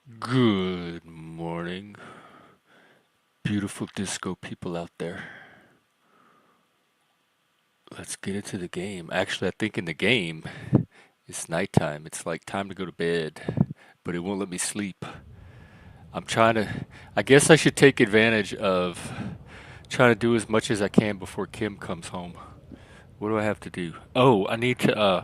Good morning, beautiful disco people out there. Let's get into the game. Actually, I think in the game, it's nighttime. It's like time to go to bed, but it won't let me sleep. I'm trying to, I guess I should take advantage of trying to do as much as I can before Kim comes home. What do I have to do? Oh, I need to,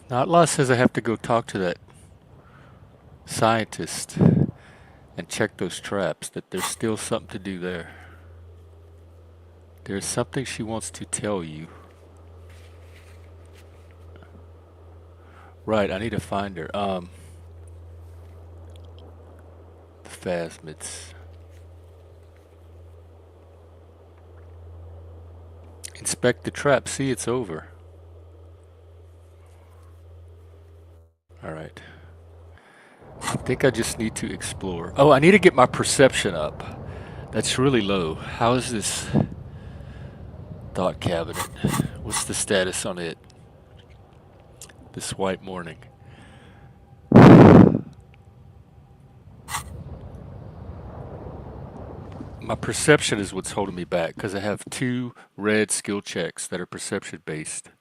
Notlaw says I have to go talk to that scientist and check those traps, that there's still something to do there. There's something she wants to tell you. Right, I need to find her. The phasmids. Inspect the trap. See, it's over. Alright. I think I just need to explore. Oh, I need to get my perception up. That's really low. How is this thought cabinet? What's the status on it? This white morning. My perception is what's holding me back because I have two red skill checks that are perception based.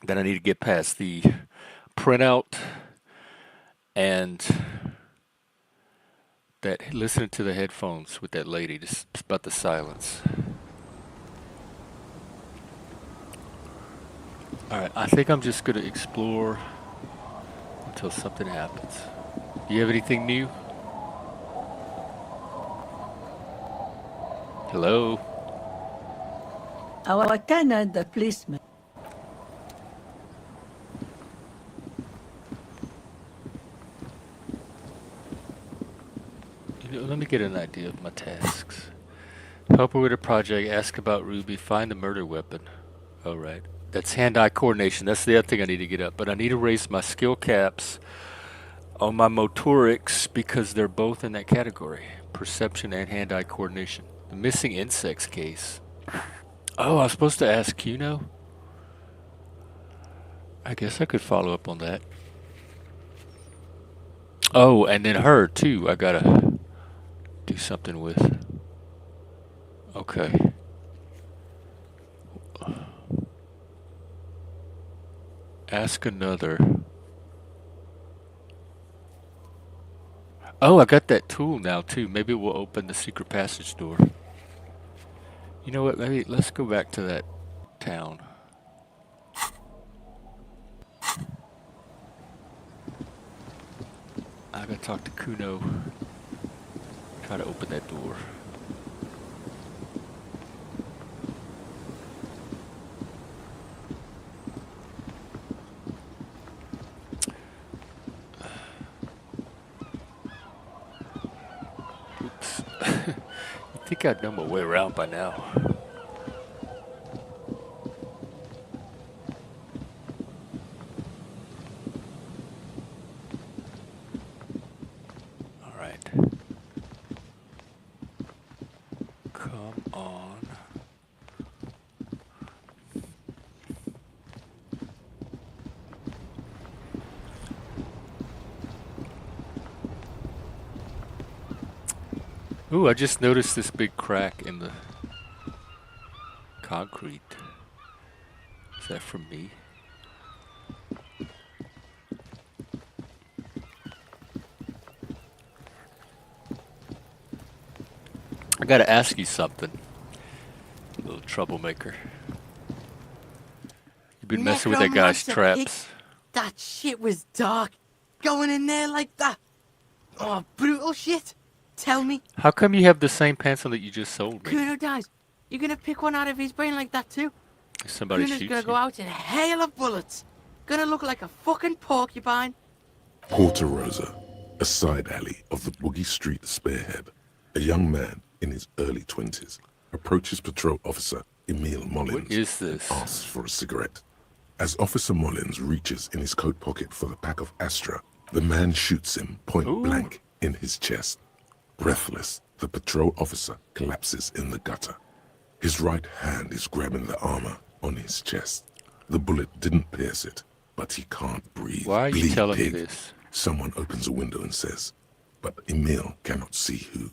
Then I need to get past the printout and that listening to the headphones with that lady, just about the silence. Alright, I think I'm just gonna explore until something happens. Do you have anything new? Hello? Our tenant, the policeman. Let me get an idea of my tasks. Help her with a project, ask about Ruby, find the murder weapon. Oh, right. That's hand-eye coordination. That's the other thing I need to get up. But I need to raise my skill caps on my motorics because they're both in that category. Perception and hand-eye coordination. The missing insects case. Oh, I was supposed to ask Kuno? I guess I could follow up on that. Oh, and then her, too, I gotta do something with. Okay. Ask another. Oh, I got that tool now too. Maybe we'll open the secret passage door. You know what? Maybe let's go back to that town. I gotta talk to Kuno. Try to open that door. Oops. You'd think I'd know my way around by now. Alright. Come on. Ooh, I just noticed this big crack in the concrete. Is that from me? I gotta ask you something, little troublemaker. You've been messing with that guy's traps. That shit was dark. Going in there like that. Oh, brutal shit. Tell me, How come you have the same pants on that you just sold me? Kuno dies. You're gonna pick one out of his brain like that too? If somebody Kuno's shoots gonna you. go out in a hail of bullets. Gonna look like a fucking porcupine. Porta Rosa, a side alley of the Boogie Street spearhead. A young man in his early 20s approaches patrol officer Emil Mullins What is this? and asks for a cigarette. As Officer Mullins reaches in his coat pocket for the pack of Astra, the man shoots him point Ooh. blank in his chest. Breathless, the patrol officer collapses in the gutter. His right hand is grabbing the armor on his chest. The bullet didn't pierce it, but he can't breathe. Why are you Bleed, telling me pig. this? Someone opens a window and says, but Emil cannot see who.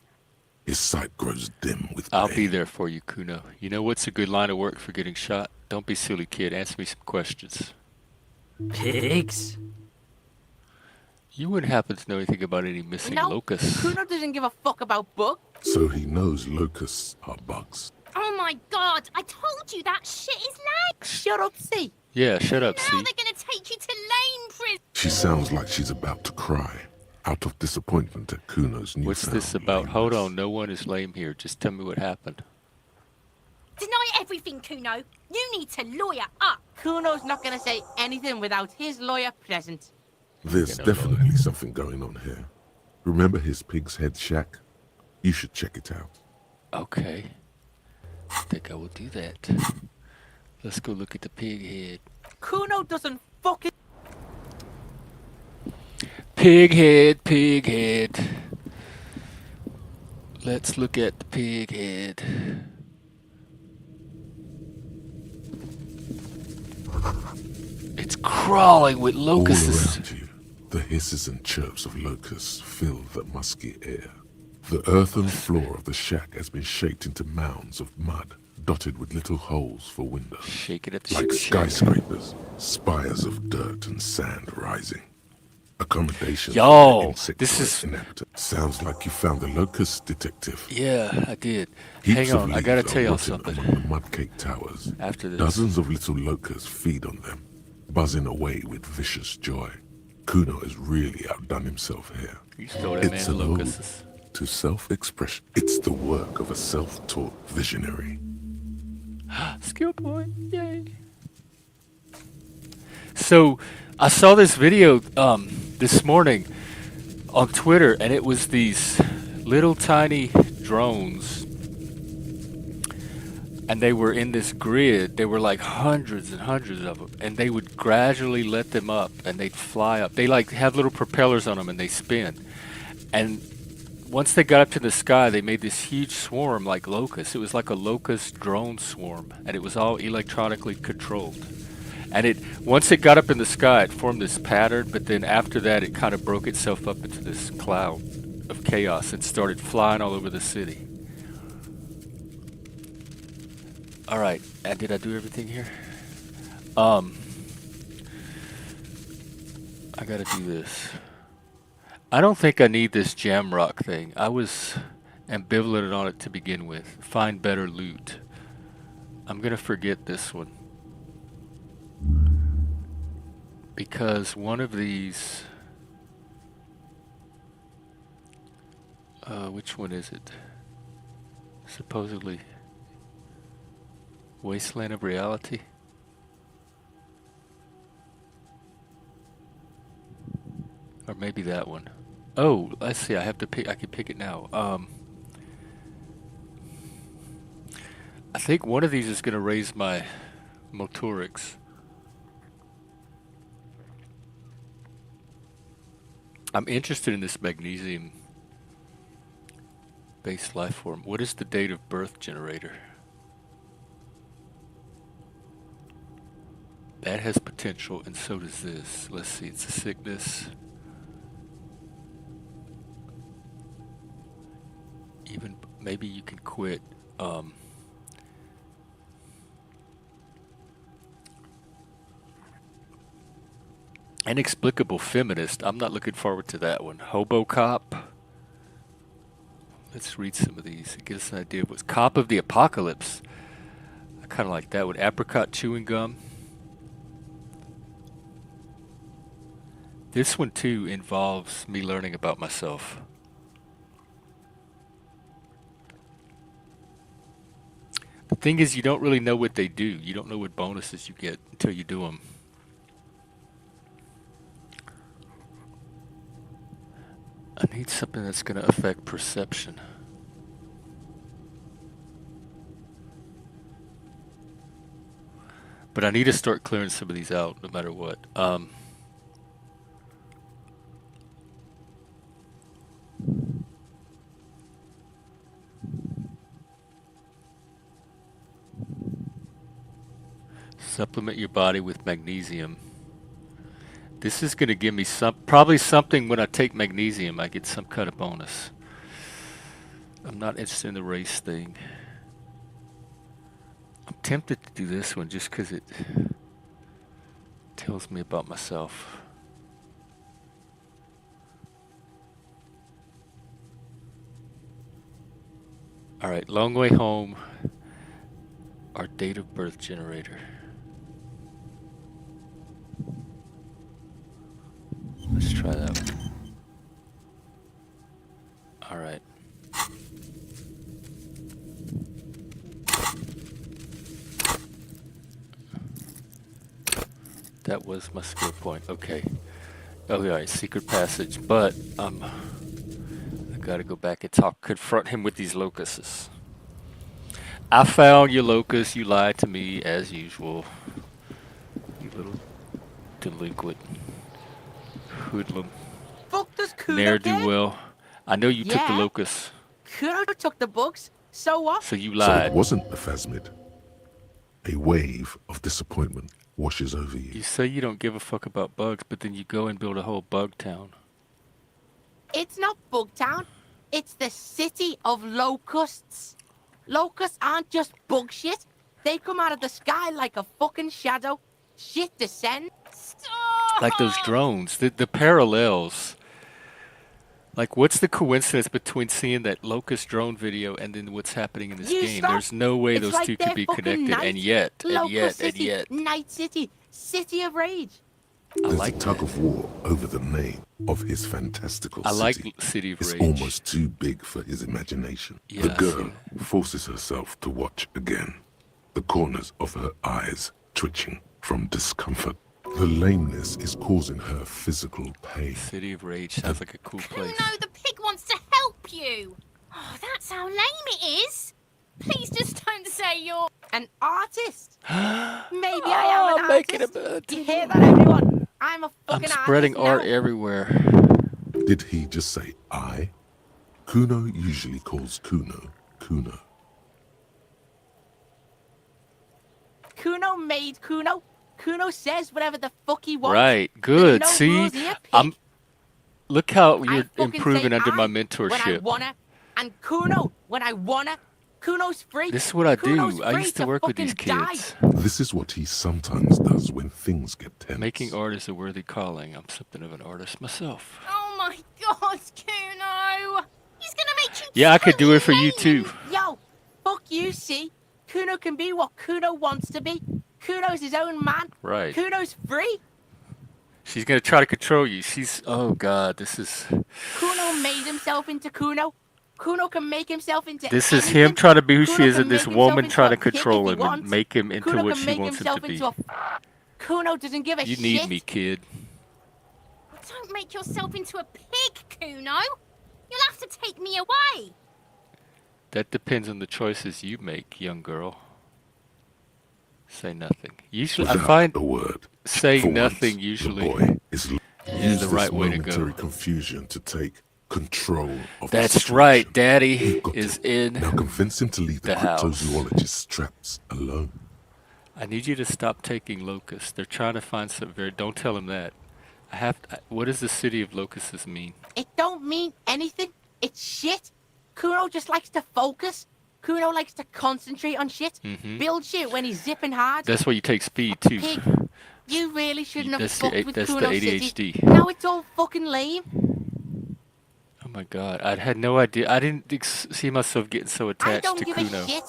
His sight grows dim with I'll pain. be there for you, Kuno. You know what's a good line of work for getting shot? Don't be silly, kid. Answer me some questions. Pigs? You wouldn't happen to know anything about any missing No, locusts. Kuno doesn't give a fuck about bugs. So he knows locusts are bugs. Oh my god, I told you that shit is lag. Shut up, see. Yeah, shut up, Now see? they're gonna take you to lane prison. She sounds like she's about to cry, out of disappointment at Kuno's newfound What's this about? Hold lameness. on, no one is lame here. Just tell me what happened. Deny everything, Kuno. You need to lawyer up. Kuno's not gonna say anything without his lawyer present. There's Okay, no, definitely something going on here. Remember his pig's head shack? You should check it out. Okay. I think I will do that. Let's go look at the pig head. Kuno doesn't fucking... Pig head, pig head. Let's look at the pig head. It's crawling with locusts. All around you, the hisses and chirps of locusts fill the musky air. The earthen floor of the shack has been shaped into mounds of mud, dotted with little holes for windows. Shake it at the Like shack. skyscrapers, spires of dirt and sand rising. Accommodation Yo, for the this is- inhabitants. Sounds like you found the locust detective. Yeah, I did. Heaps Hang on, of I gotta leaves tell are y'all rotting something. among the mud-caked towers. After this. Dozens of little locusts feed on them, buzzing away with vicious joy. Kuno has really outdone himself here. You stole that man It's the an ode locusts. to self-expression. It's the work of a self-taught visionary. Skill point, yay. So, I saw this video this morning on Twitter, and it was these little tiny drones, and they were in this grid. They were like hundreds and hundreds of them, and they would gradually let them up, and they'd fly up. They like have little propellers on them, and they spin. And once they got up to the sky, they made this huge swarm like locusts. It was like a locust drone swarm, and it was all electronically controlled. And once it got up in the sky, it formed this pattern, but then after that, it kind of broke itself up into this cloud of chaos and started flying all over the city. All right, and did I do everything here? I gotta do this. I don't think I need this jam rock thing. I was ambivalent on it to begin with. Find better loot. I'm gonna forget this one. Because one of these... which one is it? Supposedly... Wasteland of Reality? Or maybe that one. Oh, let's see, I have to pick, I can pick it now. I think one of these is gonna raise my motorics. I'm interested in this magnesium based life form. What is the date of birth generator? That has potential, and so does this. Let's see, it's a sickness. Even maybe you can quit. Inexplicable feminist. I'm not looking forward to that one. Hobo cop. Let's read some of these and get us an idea of what's cop of the apocalypse. I kind of like that one. Apricot chewing gum. This one too involves me learning about myself. The thing is, you don't really know what they do. You don't know what bonuses you get until you do them. I need something that's going to affect perception. But I need to start clearing some of these out no matter what. Supplement your body with magnesium. This is going to give me probably something when I take magnesium. I get some kind of bonus. I'm not interested in the race thing. I'm tempted to do this one just because it tells me about myself. All right, long way home. Our date of birth generator. Let's try that one. All right. That was my skill point. Okay. Oh, yeah, secret passage. But I gotta go back and confront him with these locusts. I found your locust. You lied to me as usual. You little delinquent hoodlum. Fuck does Kuno Ne'er care? do well. I know you took the Yeah. locust, Kuno took the bugs. So what? so you So it lied. wasn't a phasmid. A wave of disappointment washes over You you. say you don't give a fuck about bugs, but then you go and build a whole bug town. It's not Bugtown. It's the city of locusts. Locusts aren't just bug shit. They come out of the sky like a fucking shadow. Shit descends. Stop! Like those drones, the parallels. Like, what's the coincidence between seeing that locust drone video and then what's happening in this You game? stop. There's no way It's those like two they're could be fucking connected, night. and yet, Locust City, Night City, City of Rage. I There's like a tug that. of war over the name of his fantastical I like city. City of It's Rage. almost too big for his imagination. Yeah, The I see girl forces herself to watch again, the corners of her eyes twitching from discomfort. The lameness is causing her physical pain. City of Rage sounds like a cool place. Kuno, the pig wants to help you. Oh, that's how lame it is. Please just don't say you're... An artist. Maybe I am an making artist. You hear that, everyone? I'm a I'm fucking spreading artist art now. everywhere. Did he just say I? Kuno usually calls Kuno Kuno. Kuno made Kuno. Kuno says whatever the fuck he wants. Right, There's good. no See, rules here, pig. I'm. Look how I you're fucking improving say under my I when I mentorship. wanna, and Kuno when I wanna. Kuno's free. This is what I Kuno's do. I free used to work with these fucking die. kids. This is what he sometimes does when things get tense. Making art is a worthy calling. I'm something of an artist myself. Oh my God, Kuno. He's gonna make you Yeah, I could do it for you totally too. Yo, fuck you, see? Kuno can be what Kuno wants to be. Kuno's his own man. Right. Kuno's free. She's gonna try to control you. Oh God, this is Kuno made himself into Kuno. Kuno can make himself into This is anything. him trying to be who she Kuno is, can and this make himself woman into trying a to pig if control he him and wants. make him into Kuno what can she make wants him himself to be. into a... Kuno doesn't give a You shit. need me, kid. Don't make yourself into a pig, Kuno. You'll have to take me away. That depends on the choices you make, young girl. Say nothing. Usually, I Without find a word. saying For nothing once, usually the boy is is the right way to go. momentary confusion to take control of the That's situation. right. Daddy You've got is to. in. Now convince him to leave the the house. cryptozoologist's traps alone. I need you to stop taking locusts. They're trying to find some very. Don't tell him that. What does the city of locusts mean? It don't mean anything. It's shit. Kuno just likes to focus. Kuno likes to concentrate on shit. Build shit when he's zipping hard. That's why you take speed too. Pig, you really shouldn't have That's fucked with the Kuno ADHD. City. Now it's all fucking lame. Oh my God, I had no idea. I didn't see myself getting so I attached don't to give Kuno. a shit.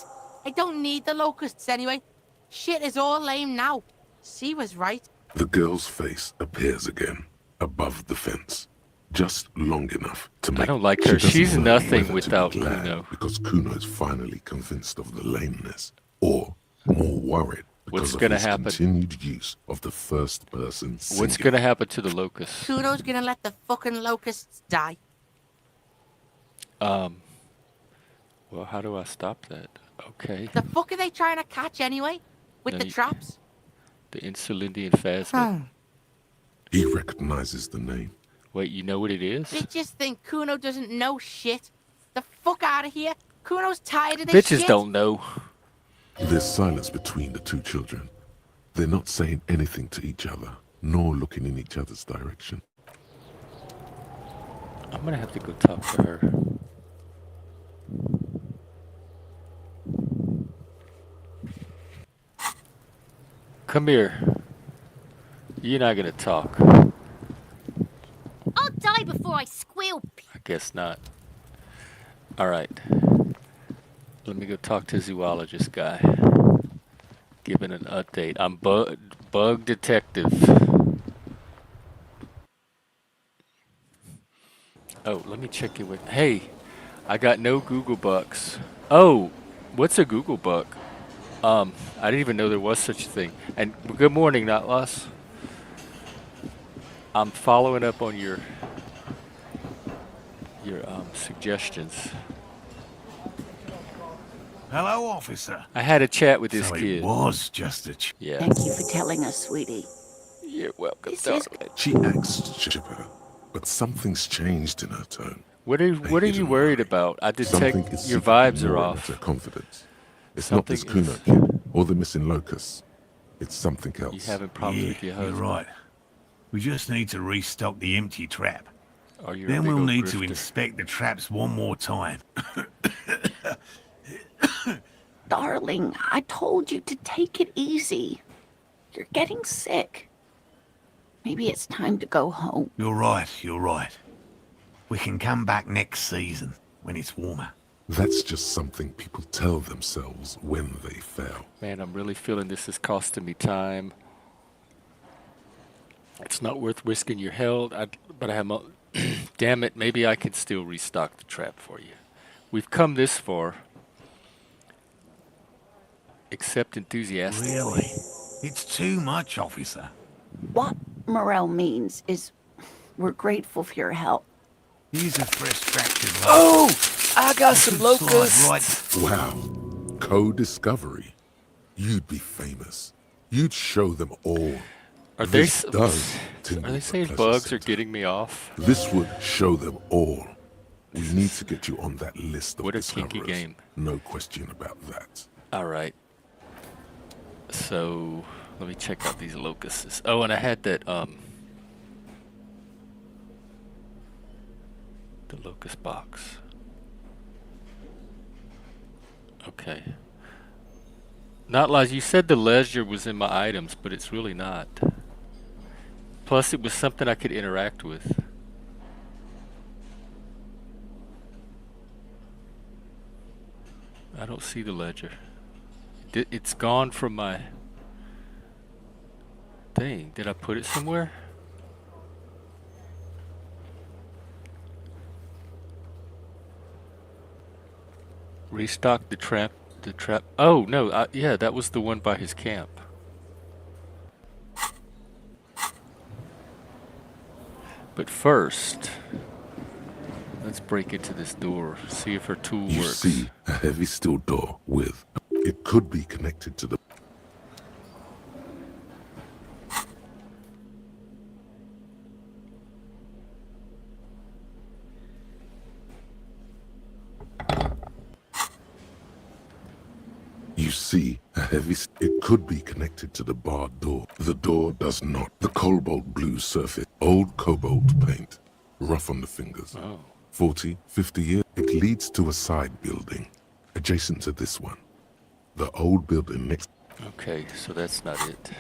I don't need the locusts anyway. Shit is all lame now. She was right. The girl's face appears again, above the fence. Just long enough to make... don't like she her. doesn't She's know nothing whether to be without glad Kuno. Because Kuno is finally convinced of the lameness, or more worried because What's of gonna his happen? continued use of the first person What's singular. gonna happen to the locusts? Kuno's gonna let the fucking locusts die. Well, how do I stop that? Okay, The fuck are they trying to catch anyway? With No, the you- traps? the Insulindian phasma. He recognizes the name. Wait, you know what it is? They just think Kuno doesn't know shit. The fuck out of here. Kuno's tired of this Bitches shit. don't know. There's silence between the two children. They're not saying anything to each other, nor looking in each other's direction. I'm gonna have to go talk to her. Come here. You're not gonna talk. I'll die before I squeal. I guess not. Alright. Let me go talk to zoologist guy. Giving an update. I'm bug detective. Oh, let me check it with. Hey, I got no Google bucks. Oh, what's a Google buck? I didn't even know there was such a thing. And good morning, Not Loss. I'm following up on your suggestions. Hello, officer. I had a chat with this So kid. it was just a Yeah. Thank you for telling us, sweetie. You're welcome, This is- darling. She acts chipper, but something's changed in her tone. What are you worried about? I detect Something is your secretly vibes are gnawing at off. her confidence. It's Something not this Kuno is- kid or the missing locust. It's something else. You having problems Yeah, with your you're husband? right. We just need to restock the empty trap. Or you're a Then big we'll old need to grifter? inspect the traps one more time. Darling, I told you to take it easy. You're getting sick. Maybe it's time to go home. You're right, you're right. We can come back next season, when it's warmer. That's just something people tell themselves when they fail. Man, I'm really feeling this is costing me time. It's not worth risking your health, but I have damn it, maybe I could still restock the trap for you. We've come this far. Accept enthusiastically. Really? It's too much, officer. What Morel means is we're grateful for your help. Here's a fresh scratch of Oh! I got This some would slide locusts! right- Wow. Co-discovery. You'd be famous. You'd show them all. Are they, This does tingle are they the saying pleasure bugs are center. getting me off? This would show them all. We need to get you on that list of What a kinky discoverers. game. No question about that. Alright. So, let me check out these locusts. Oh, and I had that, the locust box. Okay. Not lies, you said the ledger was in my items, but it's really not. Plus, it was something I could interact with. I don't see the ledger. It's gone from my thing. Did I put it somewhere? Restock the trap. The trap. Oh no! Yeah, that was the one by his camp. But first, let's break into this door. See if her tool You works. see a heavy steel door with... It could be connected to the... You see a heavy... It could be connected to the barred door. The door does not. The cobalt blue surface. Old cobalt paint. Rough on the fingers. Oh. 40, 50 years. It leads to a side building. Adjacent to this one. The old building next... Okay, so that's not it.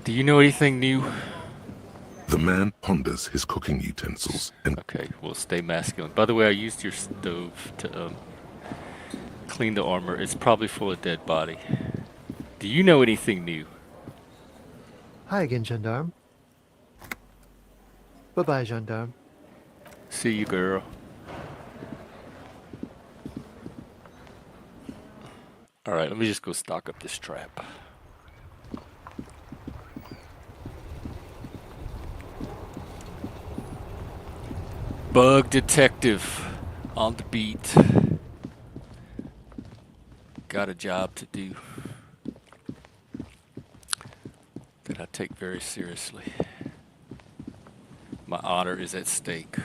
Do you know anything new? The man ponders his cooking utensils and Okay, we'll stay masculine. By the way, I used your stove to clean the armor. It's probably full of dead body. Do you know anything new? Hi again, Gendarme. Bye-bye, Gendarme. See you, girl. Alright, let me just go stock up this trap. Bug detective on the beat. Got a job to do that I take very seriously. My honor is at stake.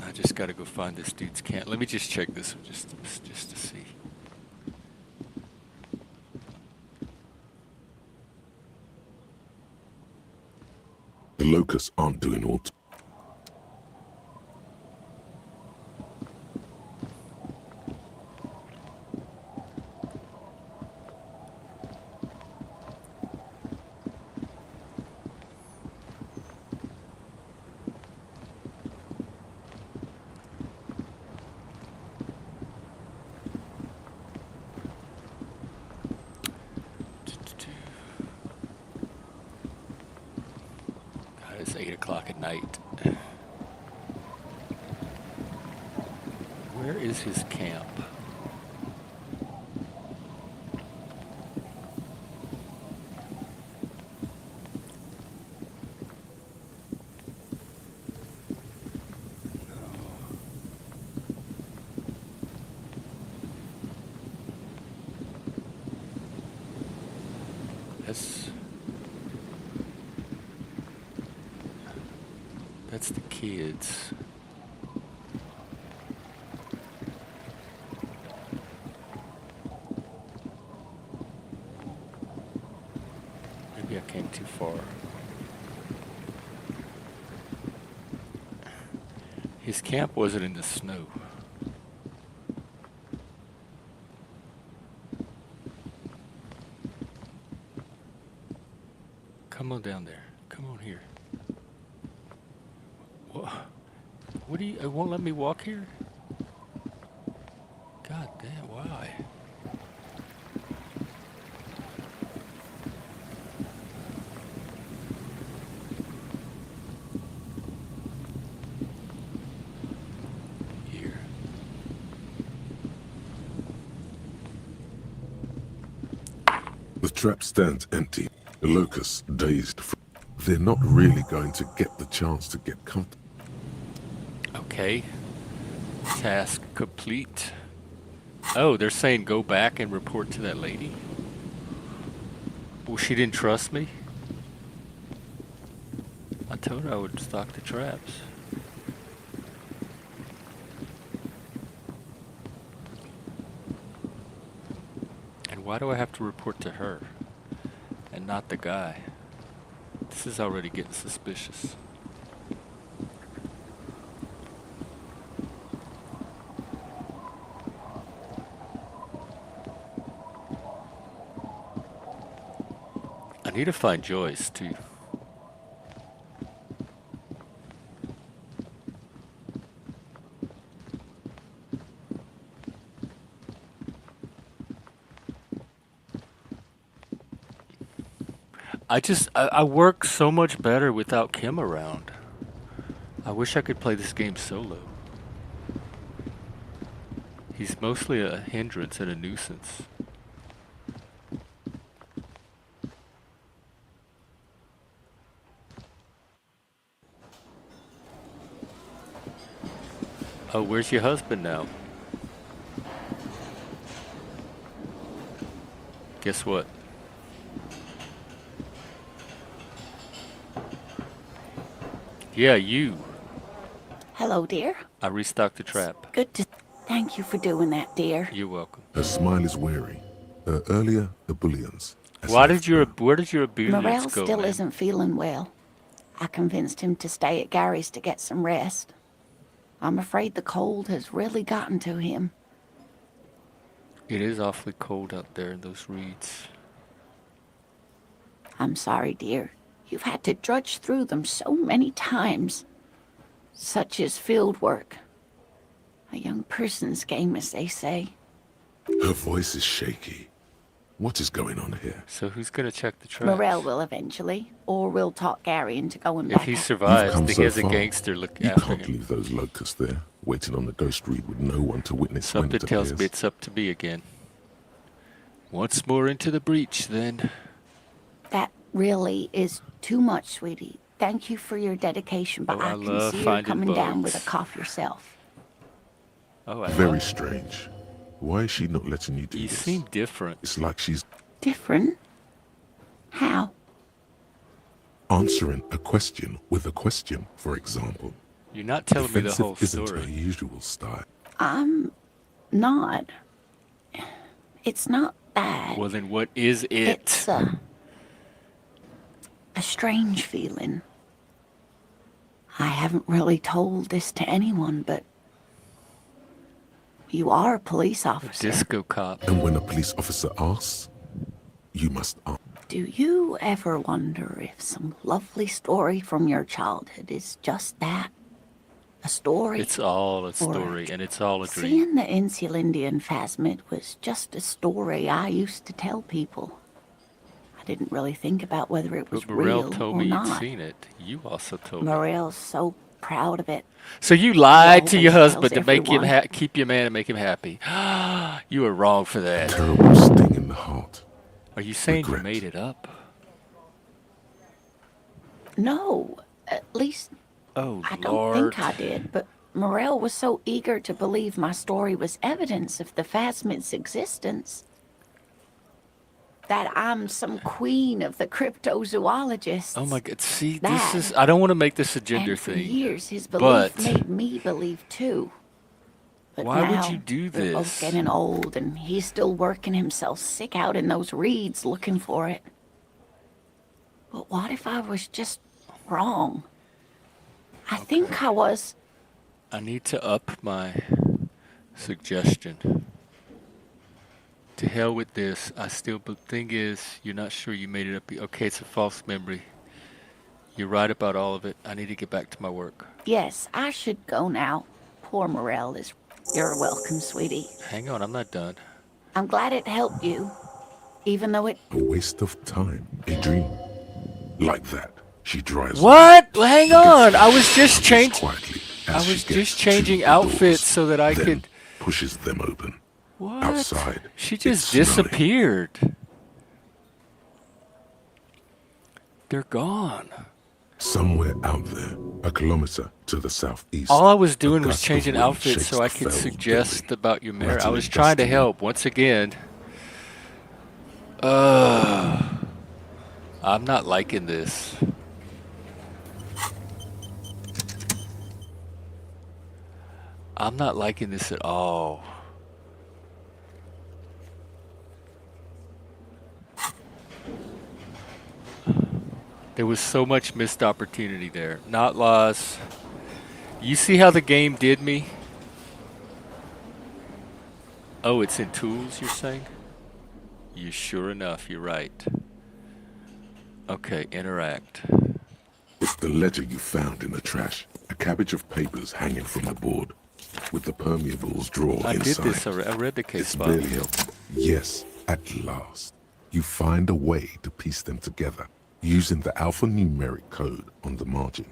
I just just gotta go find this dude's camp. Let me just check this one just to see. The locusts aren't doing all. God, it's 8 o'clock at night. Where is his camp? That's the kids. Maybe I came too far. His camp wasn't in the snow. Come on down there. Come on here. What do you... It won't let me walk here? God damn, why? Here. The trap stands empty. The locusts dazed. They're not really going to get the chance to get comfortable. Okay. Task complete. Oh, they're saying go back and report to that lady? Well, she didn't trust me? I told her I would stock the traps. And why do I have to report to her and not the guy? This is already getting suspicious. I need to find Joyce, too. I work so much better without Kim around. I wish I could play this game solo. He's mostly a hindrance and a nuisance. Oh, where's your husband now? Guess what? Yeah, you. Hello, dear. I restocked the trap. Good to... Thank you for doing that, dear. You're welcome. Her smile is wary. Her earlier ebullience. Where did your ebullience Morel go, still man? isn't feeling well. I convinced him to stay at Gary's to get some rest. I'm afraid the cold has really gotten to him. It is awfully cold out there in those reeds. I'm sorry, dear. You've had to drudge through them so many times. Such is field work. A young person's game, as they say. Her voice is shaky. What is going on here? So who's gonna check the traps? Morel will eventually, or we'll talk Gary into going If back. he You've survives, come then so he has a far. gangster look You after can't him. leave those locusts there, waiting on the ghost reed with no one to witness when Something it tells me appears. it's up to me again. Once more into the breach, then. That really is too much, sweetie. Thank you for your dedication, but Oh, I I can love see you finding coming down with a bugs. cough yourself. Oh, I Very strange. Why is she not letting you do You this? seem different. It's like she's Different? How? answering a question with a question, for example. You're not telling me the Defensive whole isn't story. her usual style. I'm not. It's not that. Well, then what is it? It's a strange feeling. I haven't really told this to anyone, but you are a police officer. Disco cop. And when a police officer asks, you must answer. Do you ever wonder if some lovely story from your childhood is just that? A story? It's all a story, and it's all a dream. Seeing the Insulindian phasmid was just a story I used to tell people. I didn't really think about whether it was But Morel real told or me you'd not. seen it. You also told me. Morel's so proud of it. So you lied to always your tells husband to make him everyone. keep your man and make him happy. You were wrong for that. Terrible sting in the heart. Are you saying Regret. you made it up? No, at least Oh, I don't Lord. think I did, but Morel was so eager to believe my story was evidence of the phasmid's existence that I'm some queen of the cryptozoologists. Oh my God! See, That. this is—I don't want to make this a gender And for thing. years, his belief but- made me believe too. But Why would now, you do we're both this? getting old, and he's still working himself sick out in those reeds looking for it. But what if I was just wrong? I think I was. I need to up my suggestion. To hell with this. But the thing is, you're not sure you made it up. Okay, it's a false memory. You're right about all of it. I need to get back to my work. Yes, I should go now. Poor Morel is. You're welcome, sweetie. Hang on, I'm not done. I'm glad it helped you, even though it. A waste of time. A dream. Like that, she drives. What? off. Hang He gets on. I out was just as changing. quietly I as she was gets just to changing the outfits doors, so that I then could. pushes them open. What? Outside, She it's just snowing. disappeared. They're gone. Somewhere out there, a kilometer to the southeast. All I was a doing was gust of changing wind outfits shakes so I the could felled suggest building, about your marriage. I rattling was trying to dusty help once again. I'm not liking this. I'm not liking this at all. There was so much missed opportunity there. Not laws. You see how the game did me? Oh, it's in tools, you're saying? You sure enough, you're right. Okay, interact. It's the ledger you found in the trash. A cabbage of papers hanging from the board, with the permeables drawer I did inside. this already. I read the case It's file. barely helpful. Yes, at last. You find a way to piece them together using the alphanumeric code on the margin.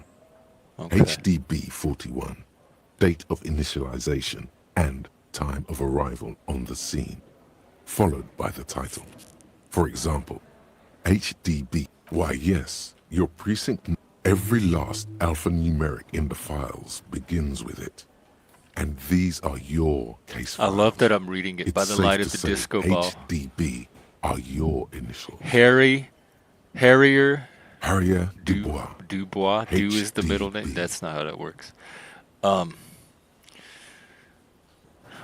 Okay. HDB 41, date of initialization and time of arrival on the scene, followed by the title. For example, HDB. Why, yes, your precinct. Every last alphanumeric in the files begins with it. And these are your case I files. love that I'm reading it It's by the safe light to of the say disco ball. HDB are your initials. Harrier, Harrier Dubois. Dubois. Du is the middle name. HDB. That's not how that works.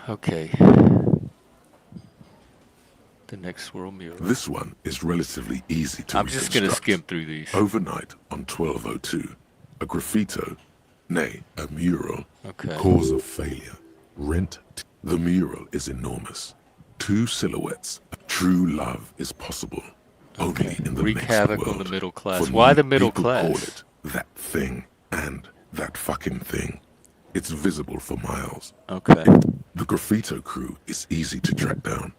Okay. The next swirl mural. This one is relatively easy to I'm just gonna reconstruct. skim through these. Overnight on 1202, a graffito, nay, a mural, Okay. cause of failure, rent. The mural is enormous. Two silhouettes. True love is possible. Only Okay. in the Wreak next havoc world. on the middle class. For Why me, the middle people class? Call it that thing and that fucking thing. It's visible for miles. Okay. The graffito crew is easy to track down.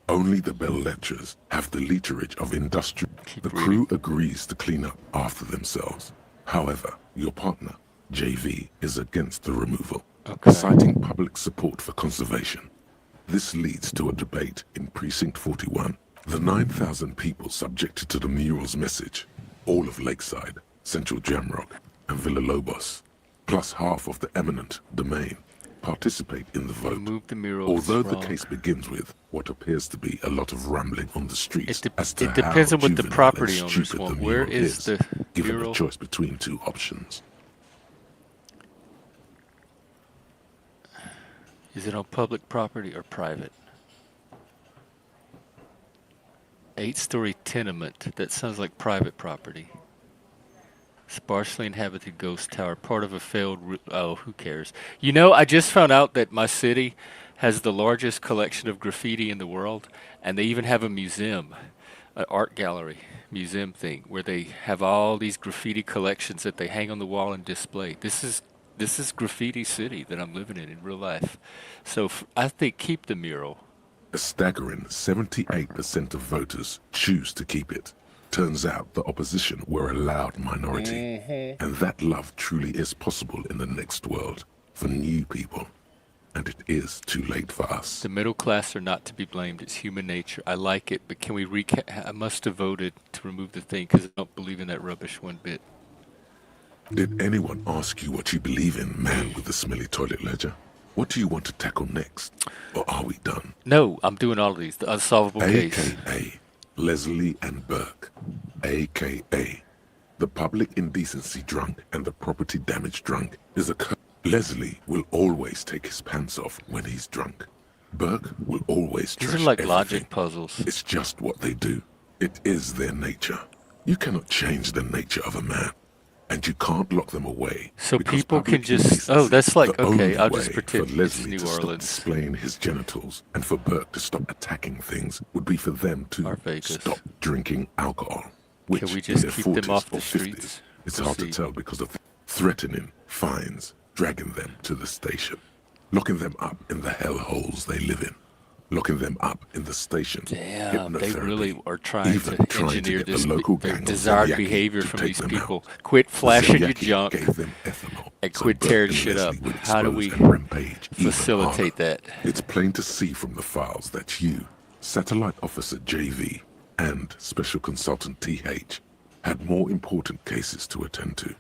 Only the bell lectures have the literage of industrial. Keep The crew agrees to clean up after themselves. However, your partner, JV, is against the removal, Okay. citing public support for conservation. This leads to a debate in Precinct 41. The 9,000 people subjected to the mural's message, all of Lakeside, Central Jamrock, and Villalobos, plus half of the eminent domain, participate in the vote. Remove the mural. Although It's the wrong. case begins with what appears to be a lot of rambling on the streets It as to depends how on what the juvenile property and owners stupid want. the Where mural is the given mural? a choice between two options. Is it on public property or private? 8-story tenement. That sounds like private property. Sparsely inhabited ghost tower, part of a failed. Oh, who cares? You know, I just found out that my city has the largest collection of graffiti in the world, and they even have a museum, an art gallery museum thing, where they have all these graffiti collections that they hang on the wall and display. This is graffiti city that I'm living in real life. So I think keep the mural. A staggering 78% of voters choose to keep it. Turns out the opposition were a loud minority. And that love truly is possible in the next world for new people. And it is too late for us. The middle class are not to be blamed. It's human nature. I like it, but can we recap? I must have voted to remove the thing because I don't believe in that rubbish one bit. Did anyone ask you what you believe in, man with the smelly toilet ledger? What do you want to tackle next? Or are we done? No, I'm doing all of these. The unsolvable case. AKA Leslie and Burke. AKA the public indecency drunk and the property damage drunk is a Leslie will always take his pants off when he's drunk. Burke will always These trash are like everything. logic puzzles. It's just what they do. It is their nature. You cannot change the nature of a man. And you can't lock them away. So because people can public just, indecency, oh, that's like, the okay, only I'll just way pretend for it's Leslie New to stop Orleans. displaying his genitals and for Burke to stop attacking things would be for them to Or Vegas. stop drinking alcohol. Which Can we just in their keep them 40s off the or 50s, streets? It's hard to Proceed. tell because of threatening, fines, dragging them to the station, locking them up in the hellholes they live in, locking them up in the station. Damn, they hypnotherapy, really are trying even to trying to engineer get the this local their gang of desired Zanyaki behavior to from take these them people. out. Quit flashing your Zanyaki junk gave them ethanol, and so quit Burke tearing and shit up. Leslie would How do we expose and rampage even facilitate harder. that? It's plain to see from the files that you, Satellite Officer JV, and Special Consultant TH had more important cases to attend to.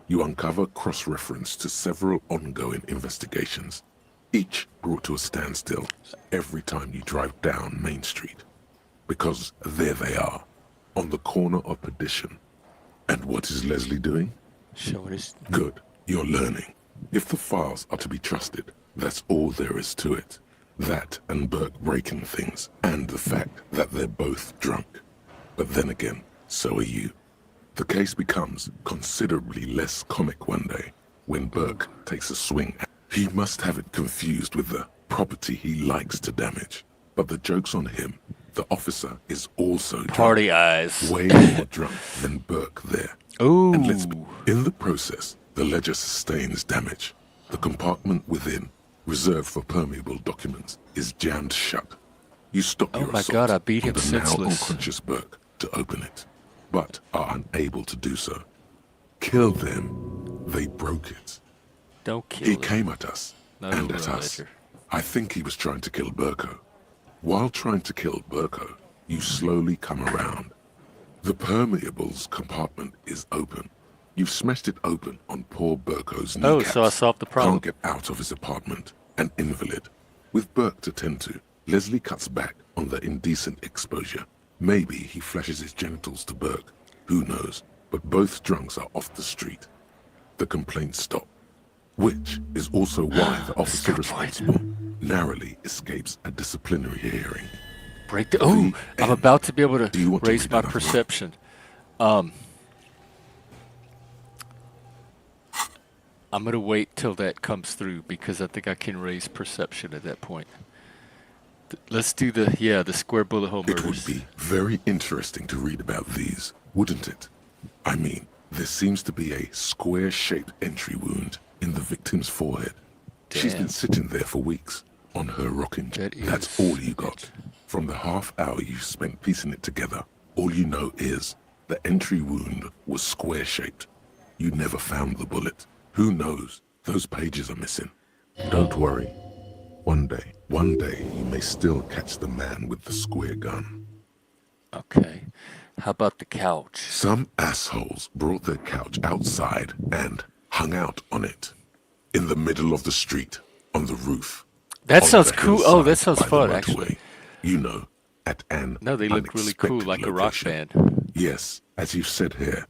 You uncover cross-reference to several ongoing investigations, each brought to a standstill every time you drive down Main Street. Because there they are, on the corner of Perdition. And what is Leslie doing? Showing his Good, you're learning. If the files are to be trusted, that's all there is to it. That and Burke breaking things, and the fact that they're both drunk. But then again, so are you. The case becomes considerably less comic one day when Burke takes a swing. He must have it confused with the property he likes to damage. But the joke's on him. The officer is also drunk. party eyes. Way more drunk than Burke there. Ooh. And in the process, the ledger sustains damage. The compartment within, reserved for permeable documents, is jammed shut. You stop Oh your my assault God, I beat him on the now senseless. unconscious Burke to open it, but are unable to do so. Kill them. They broke it. Don't kill He him. came at us, Not and over at a us. ledger. I think he was trying to kill Burko. While trying to kill Burko, you slowly come around. The permeables compartment is open. You've smashed it open on poor Burko's Oh, kneecaps. so I solved the problem. Can't get out of his apartment. An invalid. With Burke to tend to, Leslie cuts back on the indecent exposure. Maybe he flashes his genitals to Burke. Who knows? But both drunks are off the street. The complaints stop. Which is also why the officer Good point. responsible narrowly escapes a disciplinary hearing. Break the. Oh, I'm about to be able Do you want to to raise read my another one? perception. I'm gonna wait till that comes through because I think I can raise perception at that point. Let's do the square bullet hole It would murders. be very interesting to read about these, wouldn't it? I mean, there seems to be a square-shaped entry wound in the victim's forehead. She's Damn. been sitting there for weeks on her rocking chair. That That's is all you got. From the half hour you spent piecing it together, all you know is the entry wound was square-shaped. You never found the bullet. Who knows? Those pages are missing. Don't worry. One day you may still catch the man with the square gun. Okay. How about the couch? Some assholes brought their couch outside and hung out on it. In the middle of the street, on the roof. That on sounds the cool. Oh, that hillside sounds by the fun, motorway. actually. You know, at an No, they look really cool, unexpected like a rock location. band. Yes, as you've said here,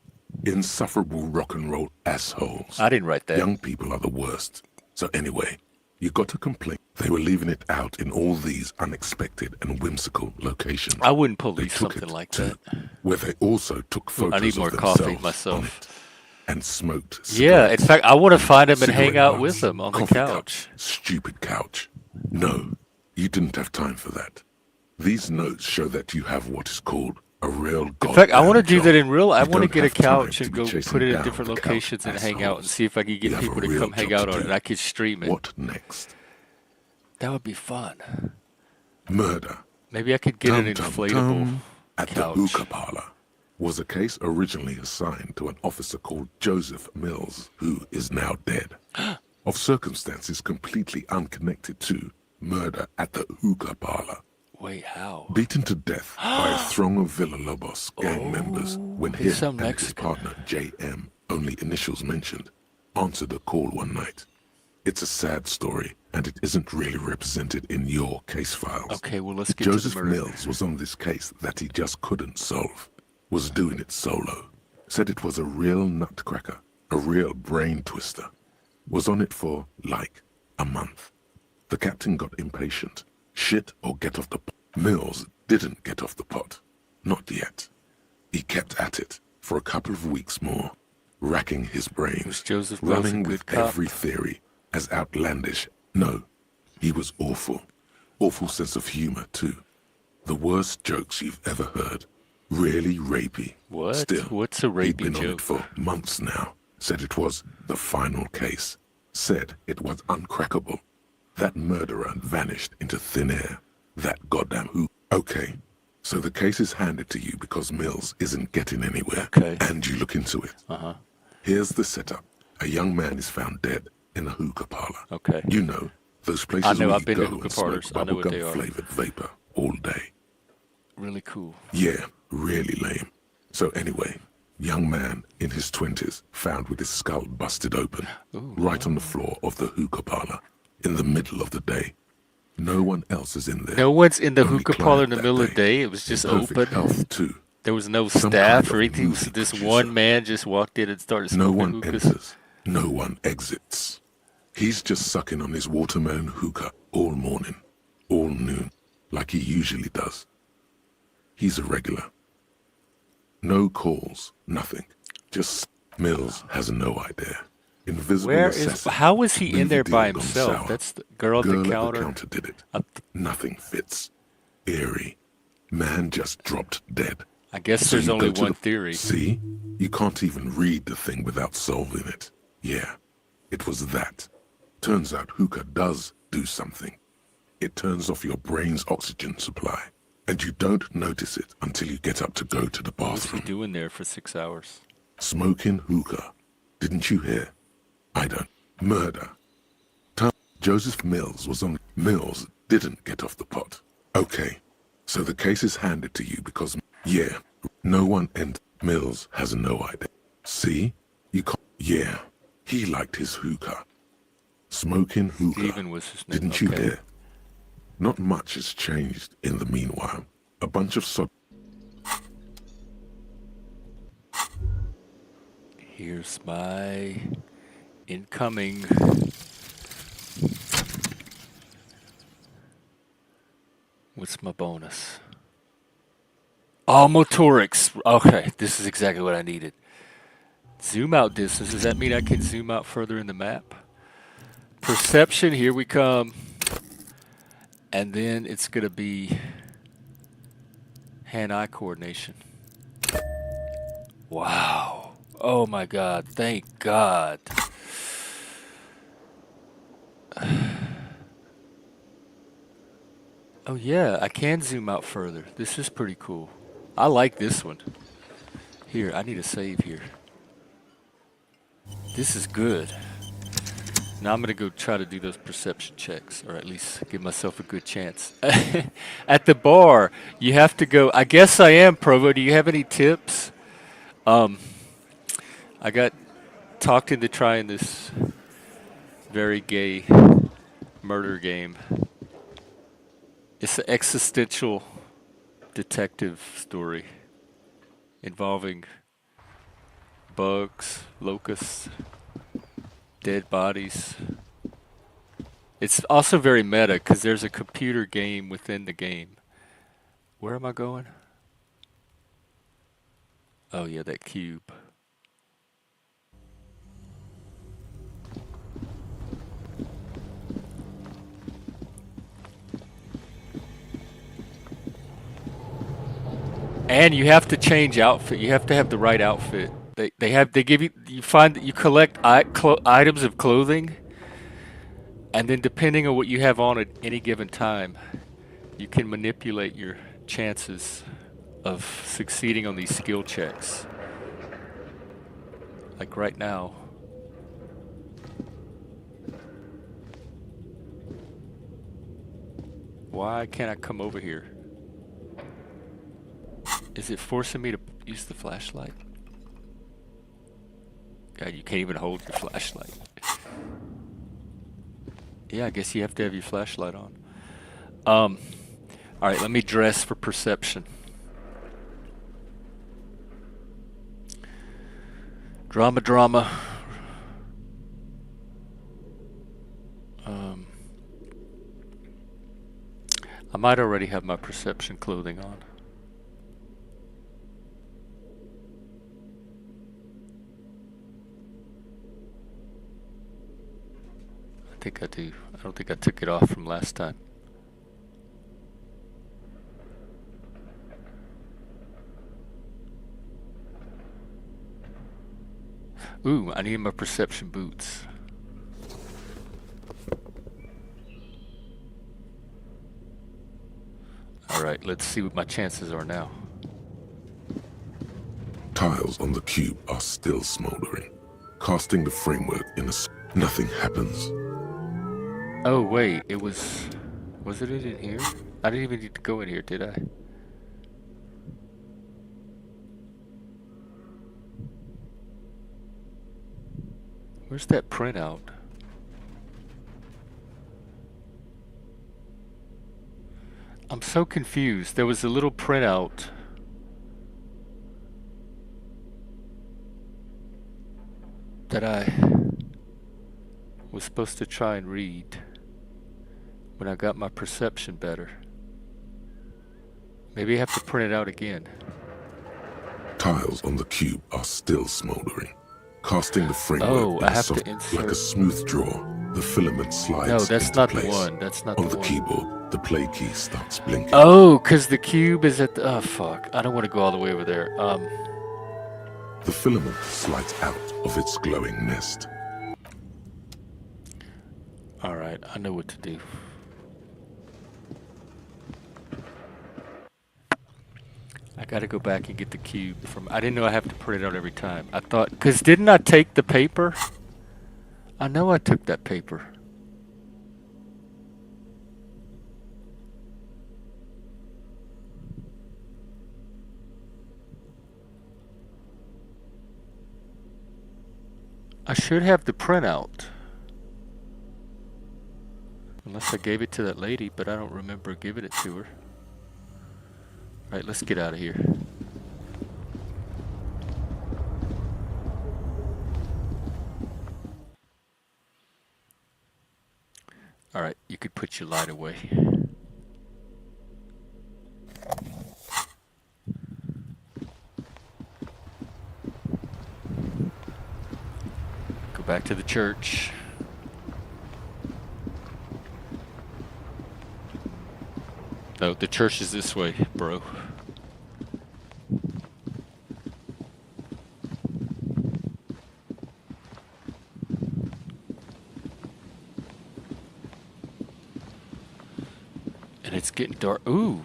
insufferable rock and roll assholes. I didn't write that. Young people are the worst. So anyway, you got a complaint They were leaving it out in all these unexpected and whimsical locations. I wouldn't They police took something it like to that. where they also took Ooh, I need photos more of coffee themselves on myself. it and smoked Yeah, in cigarettes. fact, I want to find him and hang Cigarette out with butts, him on the coffee couch. cups, stupid couch. No, you didn't have time for that. These notes show that you have what is called a real In fact, I want to goddamn do that job. in real. I You want to don't get a have time couch to and be go chasing put it in down different the couch locations and hang out and assholes. see if I can You get have a people to real come hang job out to on it do. and I could stream it. What next? That would be fun. Murder. Maybe I could get an Tum, tum, inflatable tum. At the couch. hookah parlor was a case originally assigned to an officer called Joseph Mills, who is now dead, of circumstances completely unconnected to murder at the hookah parlor. Wait, how? Beaten to death by a throng of Villalobos gang members when he's him so and his Mexican. partner J.M., only initials mentioned, answered a call one night. It's a sad story, and it isn't really represented in your case files. Okay, well, let's get Joseph to the murder. Mills was on this case that he just couldn't solve, was doing it solo, said it was a real nutcracker, a real brain twister, was on it for, like, a month. The captain got impatient. Shit or get off the pot. Mills didn't get off the pot. Not yet. He kept at it for a couple of weeks more, racking his Was brains, Joseph Mills a running good with cop? every theory as outlandish. No, he was awful. Awful sense of humor, too. The worst jokes you've ever heard. Really rapey. What? Still, What's a he'd rapey been on it joke? for months now. Said it was the final case. Said it was uncrackable. That murderer vanished into thin air. That goddamn who. Okay, so the case is handed to you because Mills isn't getting anywhere. Okay. And you look into it. Uh-huh. Here's the setup. A young man is found dead in a hookah parlor. Okay. You know, those places I know, where I've you been to go hookah and smoke parlors. I know what they bubblegum are. flavored vapor all day. Really cool. Yeah, really lame. So anyway, young man in his 20s found with his skull busted open, right on the floor of the hookah parlor, in the middle of the day. No one else is in there. No one's in the Only hookah client parlor in the that middle of the day. day. It was just In perfect open. health too. There was no Some staff kind or of anything. movie This producer. one man just walked in and started No smoking one hookahs. enters. No one exits. He's just sucking on his watermelon hookah all morning, all noon, like he usually does. He's a regular. No calls, nothing. Just Mills has no idea. Invisible Where is? assassin. How was he in Movie there by deal gone himself? sour. That's the girl at Girl the at counter. the counter did it. Up Nothing fits. Eerie. Man just dropped dead. I guess So there's you only go to one the- theory. See? You can't even read the thing without solving it. Yeah, it was that. Turns out hookah does do something. It turns off your brain's oxygen supply. And you don't notice it until you get up to go to the What was he bathroom. doing there for 6 hours? Smoking hookah. Didn't you hear? I don't. Murder. Joseph Mills was on. Mills didn't get off the pot. Okay, so the case is handed to you because, yeah, no one and Mills has no idea. See? You can't. Yeah, he liked his hookah. Smoking hookah. Stephen was his name. Didn't you Okay. hear? Not much has changed in the meanwhile. A bunch of Here's my incoming. What's my bonus? Oh, motorics. Okay, this is exactly what I needed. Zoom out distance. Does that mean I can zoom out further in the map? Perception, here we come. And then it's going to be hand-eye coordination. Wow. Oh my God. Thank God. Oh yeah, I can zoom out further. This is pretty cool. I like this one. Here, I need a save here. This is good. Now I'm going to go try to do those perception checks, or at least give myself a good chance. At the bar, you have to go. I guess I am, Provo. Do you have any tips? I got talked into trying this very gay murder game. It's an existential detective story involving bugs, locusts, dead bodies, It's also very meta because there's a computer game within the game. Where am I going? Oh yeah, that cube. And you have to change outfit. You have to have the right outfit. They give you find that you collect items of clothing, and then depending on what you have on at any given time, you can manipulate your chances of succeeding on these skill checks. Like right now. Why can't I come over here? Is it forcing me to use the flashlight? God, you can't even hold your flashlight. Yeah, I guess you have to have your flashlight on. Alright, let me dress for perception. Drama. I might already have my perception clothing on. I think I do. I don't think I took it off from last time. Ooh, I need my perception boots. Alright, let's see what my chances are now. Tiles on the cube are still smoldering. Casting the framework in nothing happens. Oh wait, it was it in here? I didn't even need to go in here, did I? Where's that printout? I'm so confused. There was a little printout. That I was supposed to try and read when I got my perception better. Maybe I have to print it out again. Tiles on the cube are still smoldering. Casting the framework Oh, I have to insert. like a smooth draw, the filament slides No, that's into not place. the one. That's not On the the one. keyboard, the play key starts blinking. Oh, because the cube is at the... Oh, fuck. I don't want to go all the way over there. The filament slides out of its glowing nest. Alright, I know what to do. I gotta go back and get the cube from... I didn't know I have to print it out every time. I thought... Because didn't I take the paper? I know I took that paper. I should have the printout. Unless I gave it to that lady, but I don't remember giving it to her. Alright, let's get out of here. Alright, you could put your light away. Go back to the church. No, the church is this way, bro. And it's getting dark. Ooh.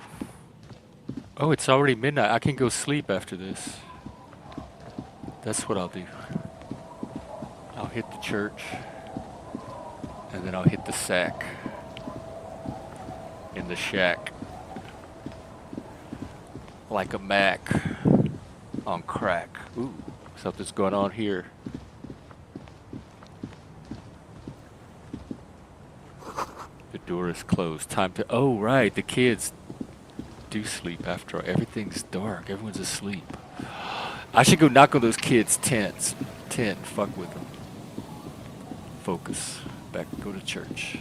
Oh, it's already midnight. I can go sleep after this. That's what I'll do. I'll hit the church. And then I'll hit the sack. In the shack. Like a Mac. On crack. Ooh. Something's going on here. The door is closed. Time to... Oh, right. The kids do sleep after all. Everything's dark. Everyone's asleep. I should go knock on those kids' tent. Fuck with them. Focus. Back. Go to church.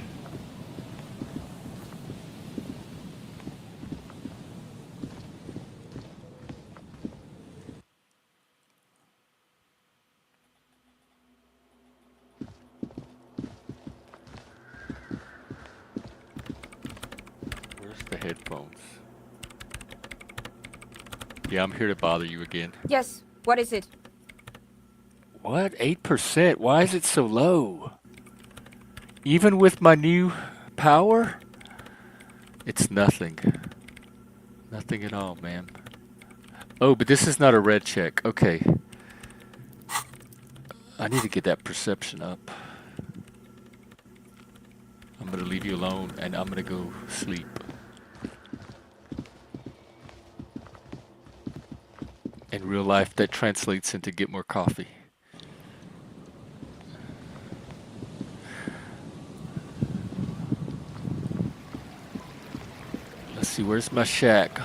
headphones. Yeah, I'm here to bother you again. Yes, what is it? What? 8%? Why is it so low? Even with my new power? It's nothing. Nothing at all, ma'am. Oh, but this is not a red check. Okay. I need to get that perception up. I'm gonna leave you alone and I'm gonna go sleep. In real life, that translates into get more coffee. Let's see, where's my shack?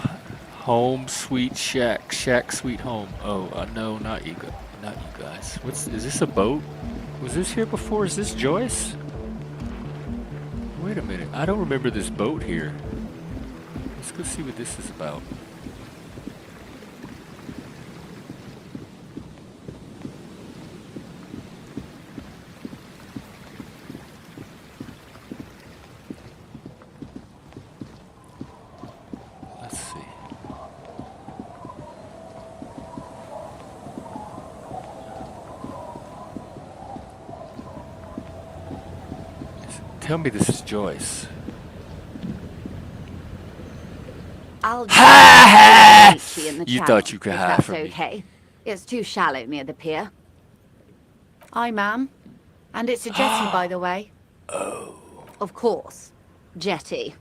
Home, sweet shack. Shack, sweet home. Oh, no, not you guys. Is this a boat? Was this here before? Is this Joyce? Wait a minute. I don't remember this boat here. Let's go see what this is about. Let's see. Tell me this is Joyce. I'll just in the You channel, thought you could if hide that's from me. okay. It's too shallow near the pier. Aye, ma'am. And it's a jetty, by the way. Oh. Of course. Jetty.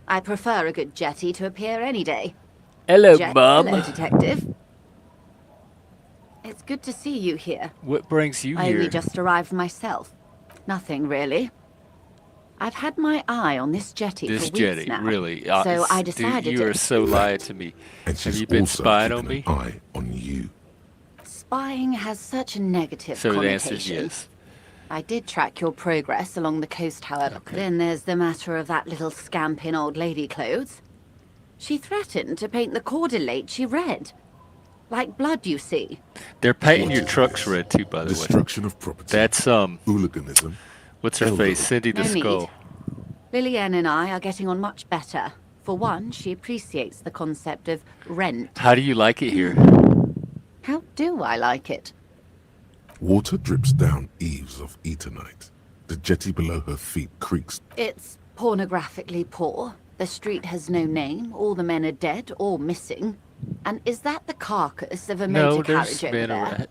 I prefer a good jetty to a pier any day. Hello, Hello, Mum. detective. It's good to see you here. What brings you I here? only just arrived myself. Nothing, really. I've had my eye on this jetty This for weeks jetty, now. really? So I Dude, decided you to... are so lying to me. And Have she's you been also spying on keeping me? an eye on you. Spying has such a negative So the connotation. answer is yes. I did track your progress along the coast, however. Okay. Then there's the matter of that little scamp in old lady clothes. She threatened to paint the cordelate she read. Like blood, you see. They're painting What your is trucks this? red too, by the way. Destruction of property. That's hooliganism. what's her Elderly. face? Cindy the No need. Skull. Lillian and I are getting on much better. For one, she appreciates the concept of rent. How do you like it here? How do I like it? Water drips down eaves of Eternite. The jetty below her feet creaks. It's pornographically poor. The street has no name. All the men are dead or missing. And is that the carcass of a No, motor there's carriage over men there? around.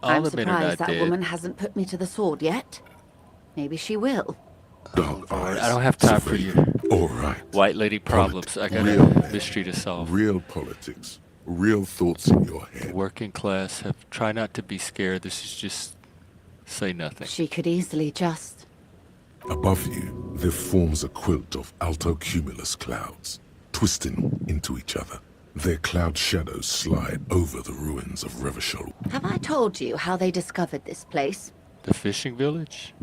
All I'm the men are not surprised that dead. woman hasn't put me to the sword yet. Maybe she will. Dark eyes. I don't have time for surveil you. All right. White lady problems. I got Real a men. mystery to solve. Real politics. Real thoughts in your head. Working class. Try not to be scared. This is just say nothing. She could easily just... Above you, there forms a quilt of altocumulus clouds, twisting into each other. Their cloud shadows slide over the ruins of Revachol. Have I told you how they discovered this place? The fishing village?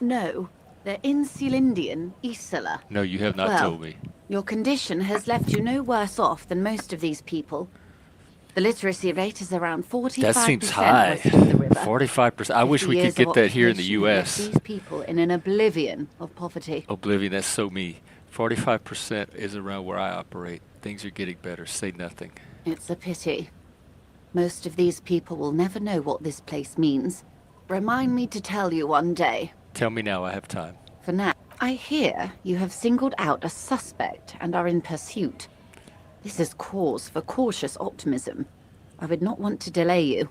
No. They're in Sealindian, Isola. No, you have not Well, told me. Your condition has left you no worse off than most of these people. The literacy rate is around 45%. That seems high. west of the river. 45%. I wish 50 we could years get of that here in the occupation left U.S. These people in an oblivion of poverty. Oblivion, that's so me. 45% is around where I operate. Things are getting better. Say nothing. It's a pity. Most of these people will never know what this place means. Remind me to tell you one day. Tell me now, I have time. For now, I hear you have singled out a suspect and are in pursuit. This is cause for cautious optimism. I would not want to delay you.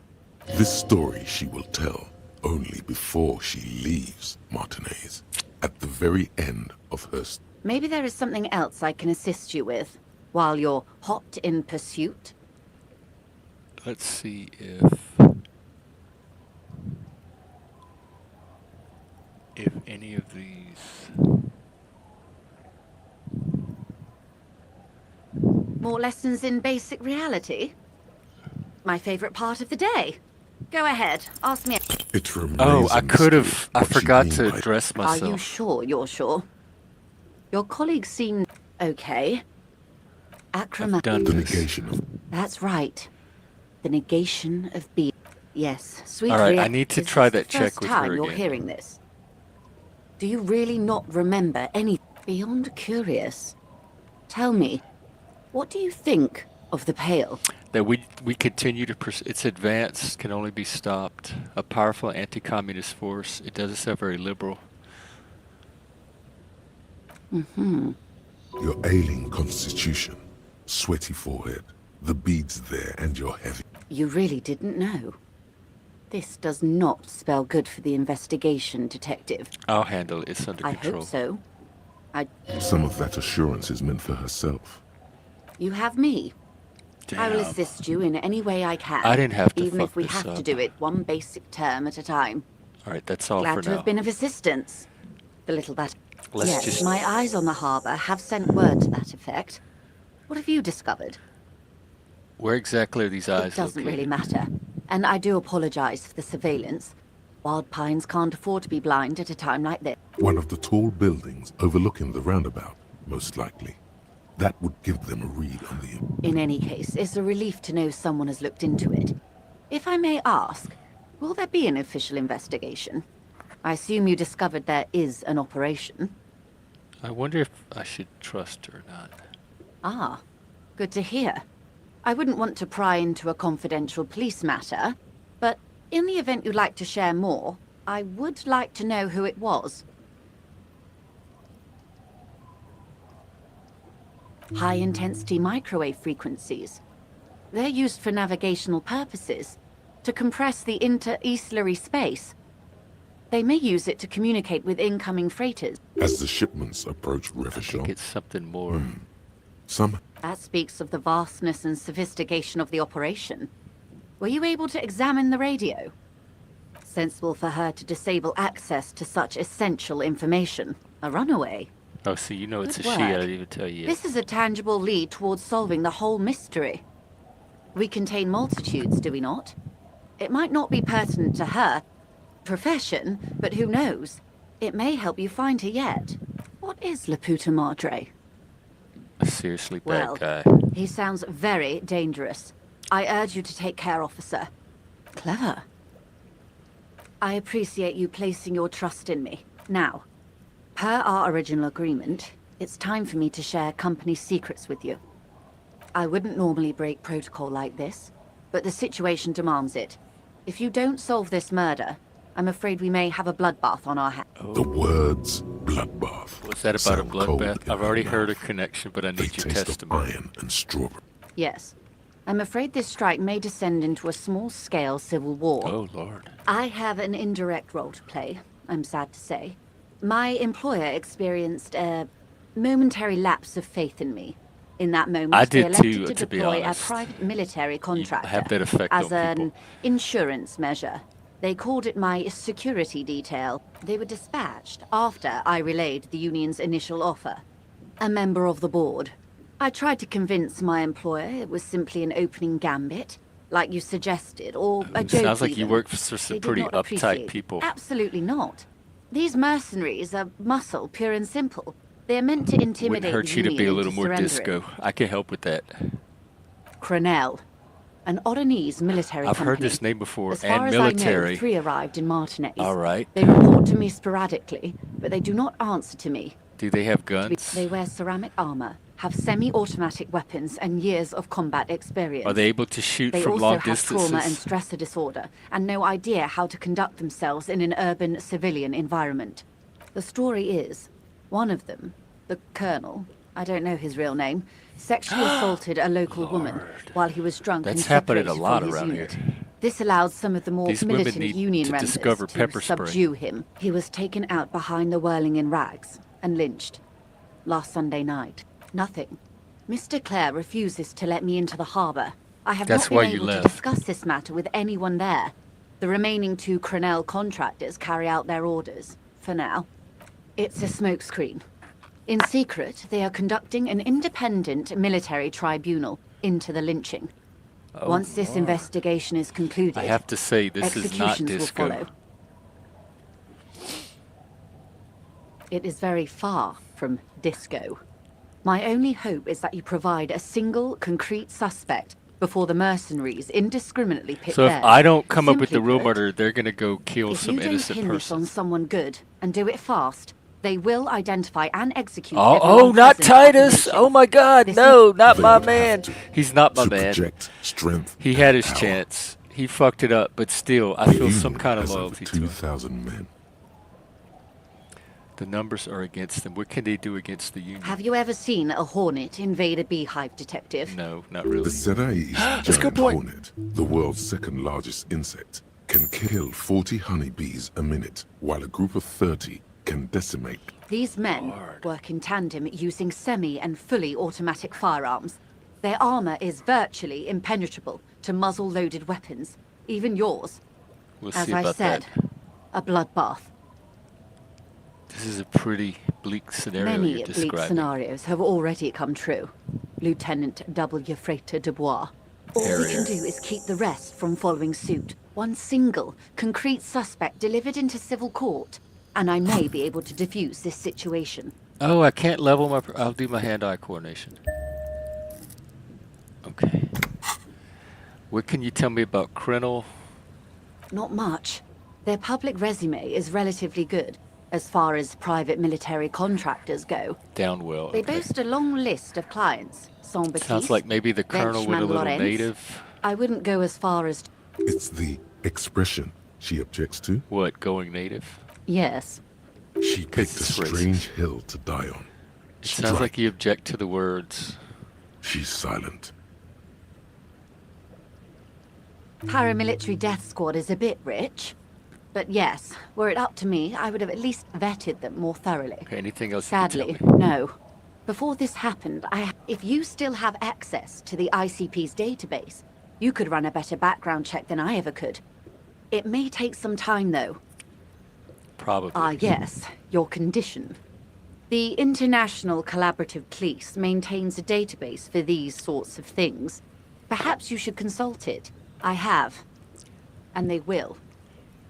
This story she will tell only before she leaves Martinez. At the very end of her... Maybe there is something else I can assist you with while you're hot in pursuit. Let's see if any of these... More lessons in basic reality? My favorite part of the day. Go ahead, ask me. It remains Oh, I a could have... mystery I what she forgot mean to by dress Are you myself. sure you're sure? Your colleagues seem okay. I've Acromat. done the this. negation of... That's right. The negation of being. Yes, sweet. All right, I Ria, need to is try this that the check first with time her you're again. hearing this? Do you really not remember any? Beyond curious. Tell me, what do you think of the Pale? That we continue to its advance can only be stopped. A powerful anti-communist force. It doesn't sound very liberal. Your ailing constitution, sweaty forehead, the beads there, and you're heavy. You really didn't know. This does not spell good for the investigation, Detective. I'll handle it. It's under I control. hope so. Some of that assurance is meant for herself. You have me. I will Damn. assist you in any way I can. I didn't have to even fuck if we this have to up. do it one basic term at a time. All right, that's all Glad for to now. have been of assistance. The little that. Let's Yes, just- my eyes on the harbour have sent word to that effect. What have you discovered? Where exactly are these eyes It doesn't really located? matter. And I do apologize for the surveillance. Wild Pines can't afford to be blind at a time like this. One of the tall buildings overlooking the roundabout, most likely. That would give them a read on the... In any case, it's a relief to know someone has looked into it. If I may ask, will there be an official investigation? I assume you discovered there is an operation. I wonder if I should trust her or not. Ah, good to hear. I wouldn't want to pry into a confidential police matter, but in the event you'd like to share more, I would like to know who it was. High-intensity microwave frequencies. They're used for navigational purposes, to compress the inter-eastlery space. They may use it to communicate with incoming freighters. As the shipments approach I think Revachol, it's something more. some... That speaks of the vastness and sophistication of the operation. Were you able to examine the radio? Sensible for her to disable access to such essential information. A runaway. Oh, see, you know it's Good a she. I work. didn't even tell you yet. This is a tangible lead towards solving the whole mystery. We contain multitudes, do we not? It might not be pertinent to her profession, but who knows? It may help you find her yet. What is Laputa Madre? A seriously bad Well, guy. he sounds very dangerous. I urge you to take care, officer. Clever. I appreciate you placing your trust in me. Now, per our original agreement, it's time for me to share company secrets with you. I wouldn't normally break protocol like this, but the situation demands it. If you don't solve this murder, I'm afraid we may have a bloodbath on our hands. The words bloodbath. Was that about a sound cold bloodbath? in I've my already heard a mouth. connection, but I They need your taste of testimony. iron and strawberry. Yes. I'm afraid this strike may descend into a small-scale civil war. Oh, Lord. I have an indirect role to play, I'm sad to say. My employer experienced a momentary lapse of faith in me. In that moment, I they did elected too, to to be deploy a honest. private military contractor have that effect as on an people. insurance measure. They called it my security detail. They were dispatched after I relayed the union's initial offer. A member of the board. I tried to convince my employer it was simply an opening gambit, like you suggested, or a joke Sounds like you even. work for some They did pretty not uptight appreciate. people. Absolutely not. These mercenaries are muscle, pure and simple. They are meant to Wouldn't intimidate hurt the you to union be a into little more surrendering. disco. I can help with that. Cronell, an Odinese military I've company. heard this name before, As far and as I know, military. 3 arrived in Martinez. All right. They report to me sporadically, but they do not answer to me. Do they have guns? They wear ceramic armor, have semi-automatic weapons, and years of combat experience. Are they able to shoot They from also long have distances? trauma and stressor disorder, and no idea how to conduct themselves in an urban civilian environment. The story is, one of them, the colonel, I don't know his real name, sexually assaulted a local woman while he was drunk That's and happening a separated lot from his around unit. here. This allowed some of the more These women militant need union to members discover to pepper spray. subdue him. He was taken out behind the whirling in rags and lynched. Last Sunday night. Nothing. Mr. Clare refuses to let me into the harbour. I have That's not why been you able left. to discuss this matter with anyone there. The remaining 2 Cronell contractors carry out their orders, for now. It's a smokescreen. In secret, they are conducting an independent military tribunal into the lynching. Oh, Once this Lord. investigation is concluded, I have to say, this is not executions will disco. follow. It is very far from disco. My only hope is that you provide a single, concrete suspect before the mercenaries indiscriminately pick So if theirs. I don't come up with the Simply real put, murder, they're gonna go kill if some you don't innocent pin this on person. someone good and do it fast, They will identify and execute Oh, everyone not present at the Titus! meeting. Oh my God, This no, not They my would have man. to He's not my to man. project strength He and had his power. chance. He fucked it up, but still, I The feel some Union kind of has over loyalty to him. 2,000 men. The numbers are against them. What can they do against the Union? Have you ever seen a hornet invade a beehive, detective? No, not The really. Serae's That's a good giant point. hornet, the world's second largest insect, can kill 40 honeybees a minute, while a group of 30 can decimate. These men Lord. work in tandem using semi and fully automatic firearms. Their armor is virtually impenetrable to muzzle-loaded weapons, even yours. We'll As see I about said, that. a bloodbath. This is a pretty bleak scenario Many you're bleak describing. scenarios have already come true. Lieutenant W. Frater Dubois. All we can do is keep the rest from following suit. One single, concrete suspect delivered into civil court, and I may be able to defuse this situation. Oh, I can't level my... I'll do my hand-eye coordination. Okay. What can you tell me about Krennel? Not much. Their public resume is relatively good, as far as private military contractors go. Downwell. They Okay. boast a long list of clients. Sounds like maybe the colonel went a little Lorenz. native. I wouldn't go as far as... It's the expression she objects to. What, going native? Yes. She picked a it's racist. strange hill to die on. It sounds like you object to the words. She's silent. Paramilitary death squad is a bit rich. But yes, were it up to me, I would have at least vetted them more thoroughly. Okay, anything else you can Sadly, tell me? no. Before this happened, if you still have access to the ICP's database, you could run a better background check than I ever could. It may take some time, though. Probably. Ah, yes, your condition. The International Collaborative Police maintains a database for these sorts of things. Perhaps you should consult it. I have. And they will.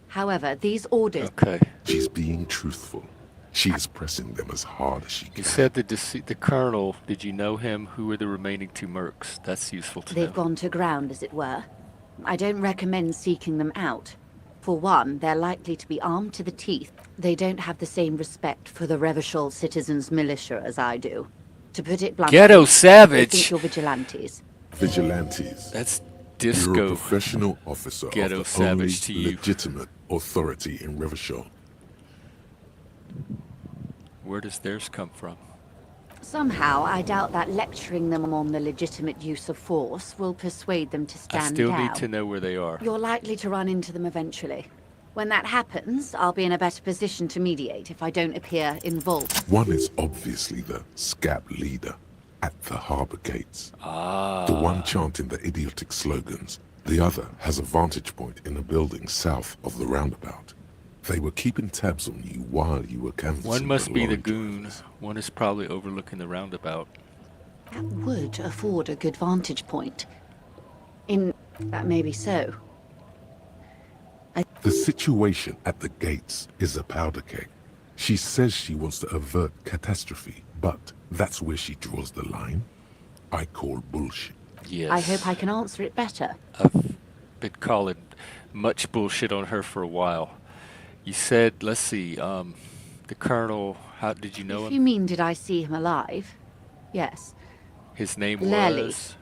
However, these orders... Okay. She's being truthful. She's pressing them as hard as she You can. said the colonel, did you know him? Who were the remaining two mercs? That's useful to They've know. gone to ground, as it were. I don't recommend seeking them out. For one, they're likely to be armed to the teeth. They don't have the same respect for the Revachol citizens' militia as I do. To put it bluntly, Ghetto they savage! think you're vigilantes. Vigilantes. That's You're a disco. professional officer Ghetto of the only savage to you. legitimate authority in Revachol. Where does theirs come from? Somehow, I doubt that lecturing them on the legitimate use of force will persuade them to I stand still down. need to know where they are. You're likely to run into them eventually. When that happens, I'll be in a better position to mediate if I don't appear involved. One is obviously the SCAP leader at the harbor gates. Ah. The one chanting the idiotic slogans. The other has a vantage point in a building south of the roundabout. They were keeping tabs on you while you were canvassing. One must be the lorry goon. drivers. One is probably overlooking the roundabout. That would afford a good vantage point. That may be so. The situation at the gates is a powder keg. She says she wants to avert catastrophe, but that's where she draws the line. I call bullshit. Yes. I hope I can answer it better. I've been calling much bullshit on her for a while. You said, let's see, the colonel, how did you know If him? you mean did I see him alive? Yes. His name Lely. was?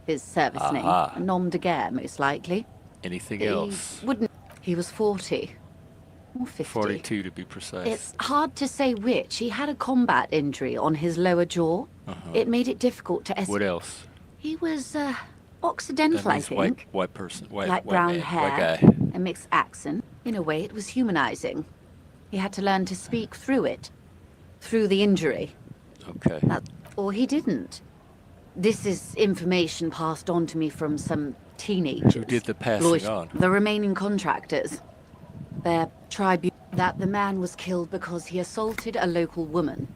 His service Aha. name. Nom de guerre, most likely. Anything He else? wouldn't... He was 40. Or 50. 42 to be precise. It's hard to say which. He had a combat injury on his lower jaw. It made it difficult to What else? He was, Occidental, That I means think. white person, white Like brown man, hair, white guy. a mixed accent. In a way, it was humanizing. He had to learn to speak through it. Through the injury. Okay. Or he didn't. This is information passed on to me from some teenagers. Who did the passing on? The remaining contractors. Their tribe... That the man was killed because he assaulted a local woman.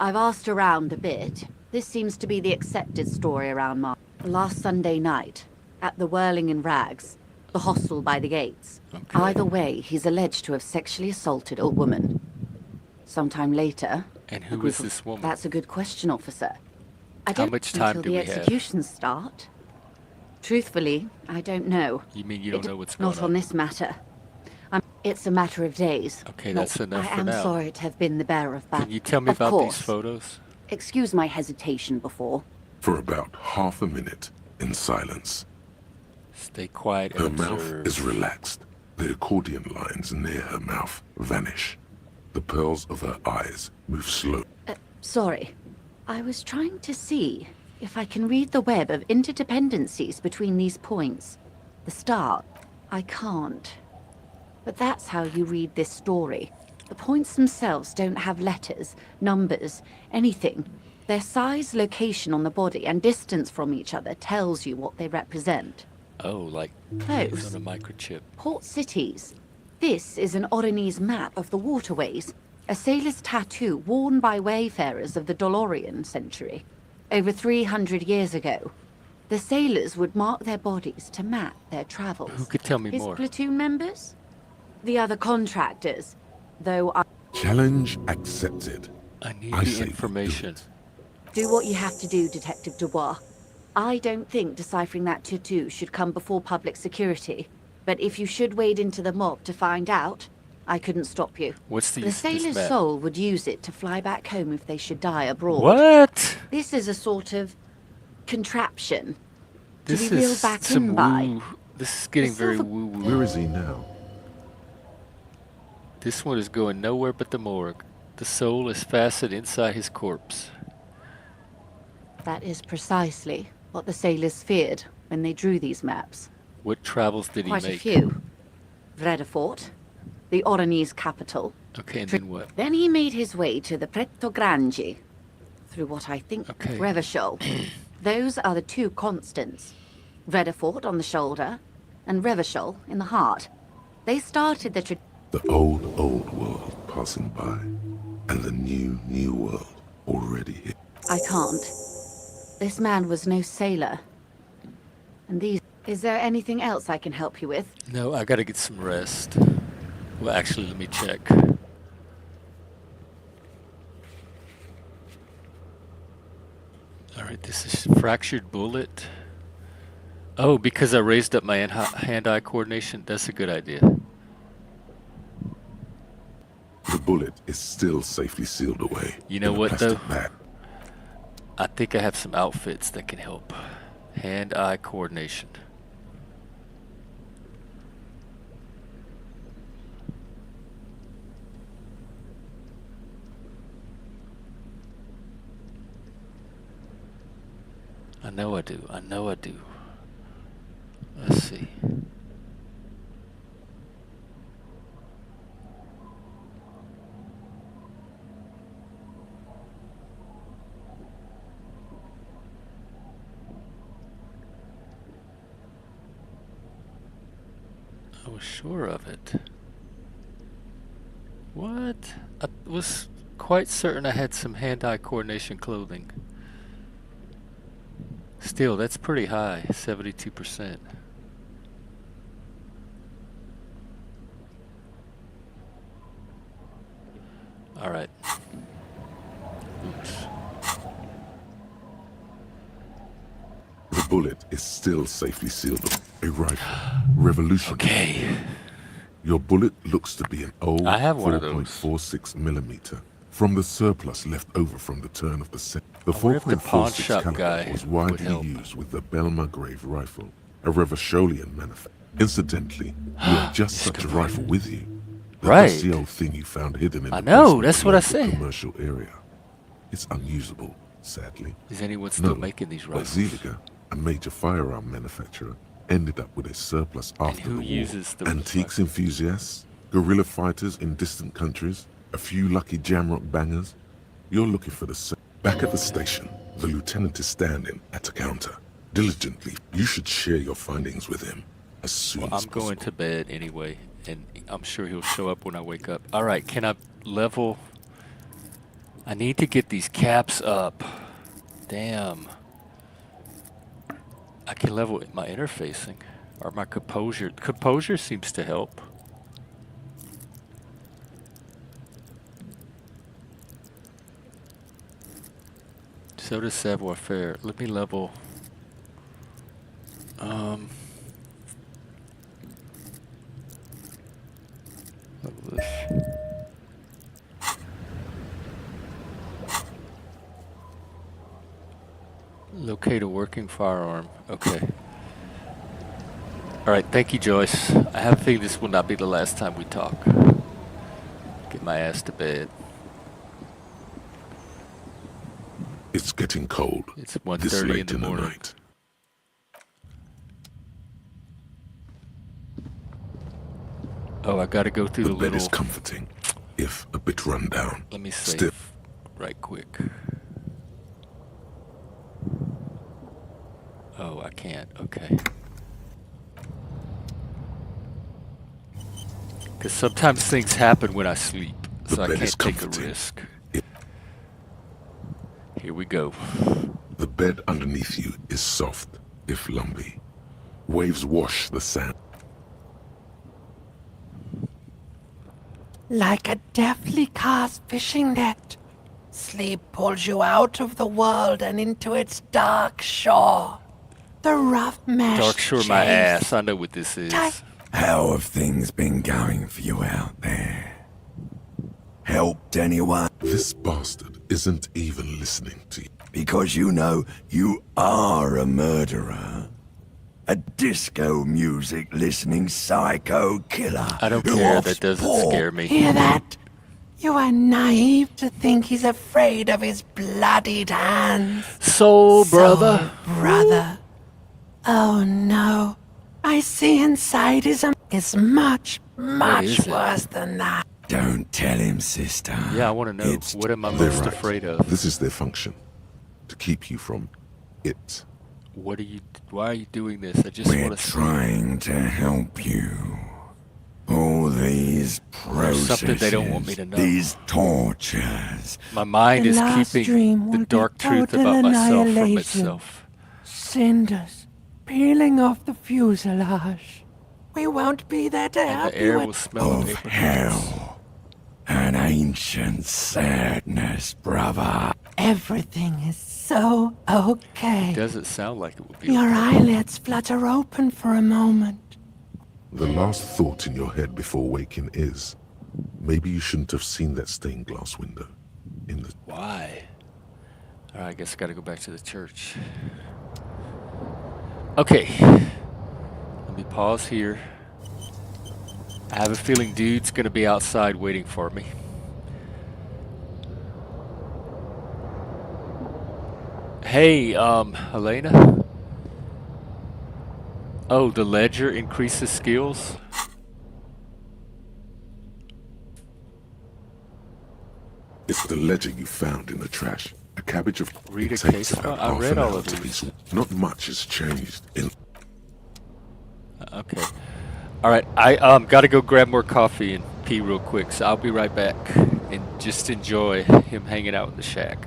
I've asked around a bit. This seems to be the accepted story around last Sunday night, at the Whirling in Rags, the hostel by the gates. Okay. Either way, he's alleged to have sexually assaulted a woman. Sometime later... And a who group is of- this woman? That's a good question, officer. I How don't much time until do the we have? executions start. Truthfully, I don't know. You mean you don't know what's going Not on? on this matter. It's a matter of days. Okay, not- that's enough I for am now. sorry to have been the bearer of bad. Can you tell me Of about course. these photos? Excuse my hesitation before. For about half a minute, in silence, Stay quiet her and mouth observe. is relaxed. The accordion lines near her mouth vanish. The pearls of her eyes move slow. Sorry. I was trying to see if I can read the web of interdependencies between these points. The start. I can't. But that's how you read this story. The points themselves don't have letters, numbers, anything. Their size, location on the body, and distance from each other tells you what they represent. Oh, like Close. keys on a microchip. Port cities. This is an Oronese map of the waterways, a sailor's tattoo worn by wayfarers of the Dolorian century. Over 300 years ago, the sailors would mark their bodies to map their travels. Who could tell me His more? platoon members? The other contractors, though I Challenge accepted. I need I the say information. do what you have to do, Detective Dubois. I don't think deciphering that tattoo should come before public security. But if you should wade into the mob to find out, I couldn't stop you. What's the The use of this sailor's map? soul would use it to fly back home if they should die abroad. What? This is a sort of contraption to This be reeled is back some in by. woo. This is getting very silver- woo-woo. Where is he now? This one is going nowhere but the morgue. The soul is fastened inside his corpse. That is precisely what the sailors feared when they drew these maps. What travels did he Quite a make? few. Vredefort, the Oronese capital. Okay, and then what? Then he made his way to the Pretto Grande, through what I think Okay. Revachol. Those are the two constants. Vredefort on the shoulder, and Revachol in the heart. They started the The old world passing by, and the new world already here. I can't. This man was no sailor. And these... Is there anything else I can help you with? No, I gotta get some rest. Well, actually, let me check. Alright, this is fractured bullet. Oh, because I raised up my hand-eye coordination? That's a good idea. The bullet is still safely sealed away. You know in a what, plastic though? bag. I think I have some outfits that can help. Hand-eye coordination. I know I do. I know I do. Let's see. I was sure of it. What? I was quite certain I had some hand-eye coordination clothing. Still, that's pretty high, 72%. All right. Oops. The bullet is still safely sealed away. A rifle. Revolutionary. Okay. Your bullet looks to be an old I have one of those. 4.46 millimeter from the surplus left over from the turn of the century. The I wonder if the pawn 4.46 shop caliber guy was would widely help. used with the Belmargrave rifle, a Revacholian manufacture. Incidentally, you have just such a rifle with you. The Right. dusty old thing you found hidden in I the know, basement that's of what I local say. commercial area. It's unusable, sadly. Is anyone still No, making these but rifles? Zeliger, a major firearm manufacturer, ended up with a surplus after who the war. uses the Antiques enthusiasts, guerrilla fighters in distant countries, a few lucky jamrock bangers. You're looking for the back at the station. The lieutenant is standing at a counter. Diligently, you should share your findings with him as soon Well, as I'm going possible. to bed anyway, and I'm sure he'll show up when I wake up. All right, can I level? I need to get these caps up. Damn. I can level my interfacing or my composure. Composure seems to help. So does savoir-faire. Let me level. Locate a working firearm. Okay. All right, thank you, Joyce. I have a feeling this will not be the last time we talk. Get my ass to bed. It's getting cold. It's This 1:30 in late the in the morning. night. Oh, I gotta go through The the bed is little... comforting, if a bit run down. Let me Still, save right quick. Oh, I can't. Okay. Because sometimes things happen when I sleep, The so I bed is can't take a comforting. risk. Here we go. the bed underneath you is soft, if lumpy. Waves wash the sand. Like a deftly cast fishing net, sleep pulls you out of the world and into its dark shore. The rough mesh Dark Shore my ass. I know what this is. How have things been going for you out there? Helped anyone? This bastard isn't even listening to you. Because you know you are a murderer. A disco music listening psycho killer. I don't who care. offs That doesn't poor- scare me. Hear that? You are naive to think he's afraid of his bloodied hands. Soul brother. Soul brother. Oh no. I see inside is much, much is it? worse than that. Don't tell him, sister. Yeah, I want to know. It's What am I They're most right. afraid of? This is their function. To keep you from it. What are you... Why are you doing this? I just We're want to see. trying to help you. All these There's processes, something they don't want me to know. these tortures, My mind The is last keeping dream the will be dark truth total about myself from annihilation. itself. Cinders peeling off the fuselage. We won't be there to And help the air you. will smell of of apricot. hell. An ancient sadness, brother. Everything is so okay. Doesn't sound like it would be. Your okay. eyelids flutter open for a moment. The last thought in your head before waking is, maybe you shouldn't have seen that stained glass window. In the Why? All right, I guess I got to go back to the church. Okay. Let me pause here. I have a feeling dude's gonna be outside waiting for me. Hey, Helena? Oh, the ledger increases skills? It's the ledger you found in the trash. A cabbage of... Read It a takes case file? about I half read an all hour of to these. be... Not much has changed in... Okay. All right, I got to go grab more coffee and pee real quick, so I'll be right back and just enjoy him hanging out in the shack.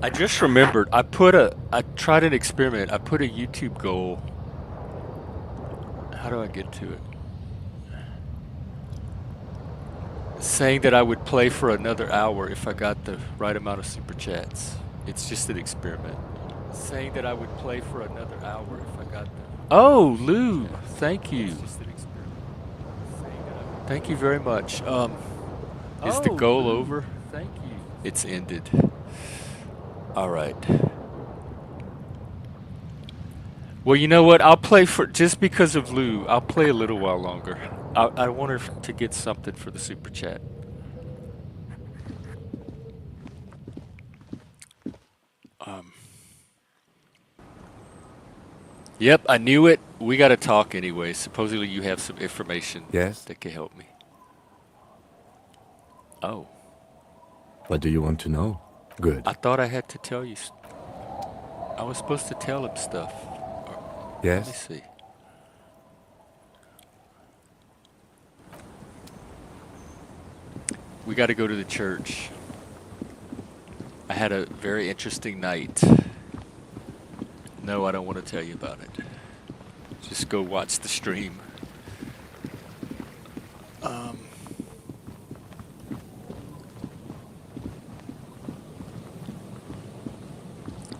I just remembered, I tried an experiment. I put a YouTube goal. How do I get to it? Saying that I would play for another hour if I got the right amount of super chats. It's just an experiment. Saying that I would play for another hour if I got the... Oh, Lou, thank you. Thank you very much. Is the goal over? Thank you. It's ended. All right. Well, you know what? I'll play for just because of Lou. I'll play a little while longer. I want her to get something for the super chat. Yep, I knew it. We got to talk anyway. Supposedly you have some information Yes? that can help me. Oh, What do you want to know? Good. I thought I had to tell you. I was supposed to tell him stuff. Let me Yes? see. We got to go to the church. I had a very interesting night. No, I don't want to tell you about it. Just go watch the stream.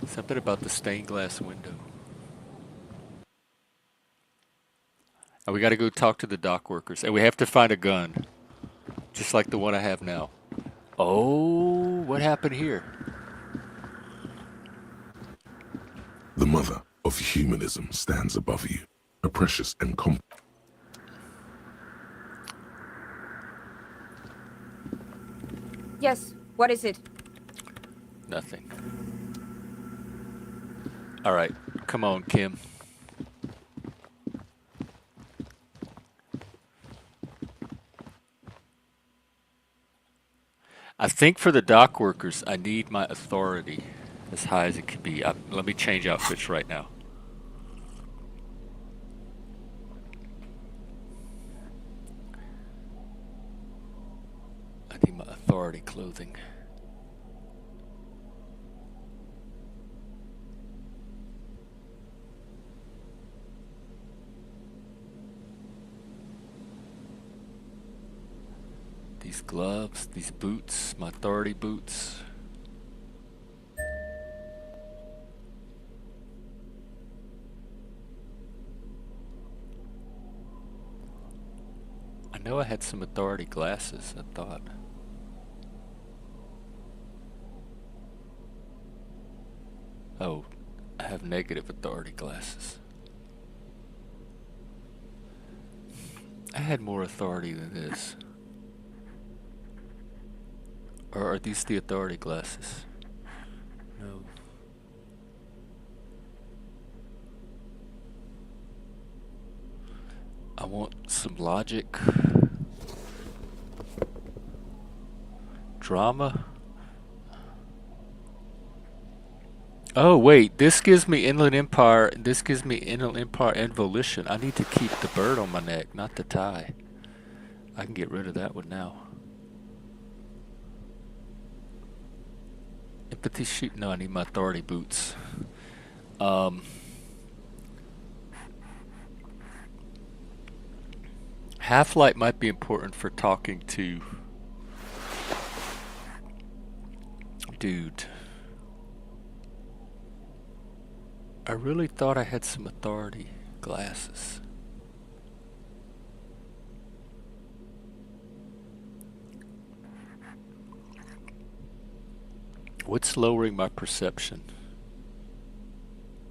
Something about the stained glass window. And we got to go talk to the dock workers. And we have to find a gun. Just like the one I have now. Oh, what happened here? The mother of humanism stands above you, a precious and Yes, what is it? Nothing. All right, come on, Kim. I think for the dock workers, I need my authority as high as it can be. Let me change outfits right now. I need my authority clothing. These gloves, these boots, my authority boots. I know I had some authority glasses, I thought. Oh, I have negative authority glasses. I had more authority than this. Or are these the authority glasses? No. I want some logic. Drama. Oh wait, this gives me Inland Empire, and this gives me Inland Empire and Volition. I need to keep the bird on my neck, not the tie. I can get rid of that one now. Empathy shoot. No, I need my authority boots. Half-light might be important for talking to dude. I really thought I had some authority glasses. What's lowering my perception?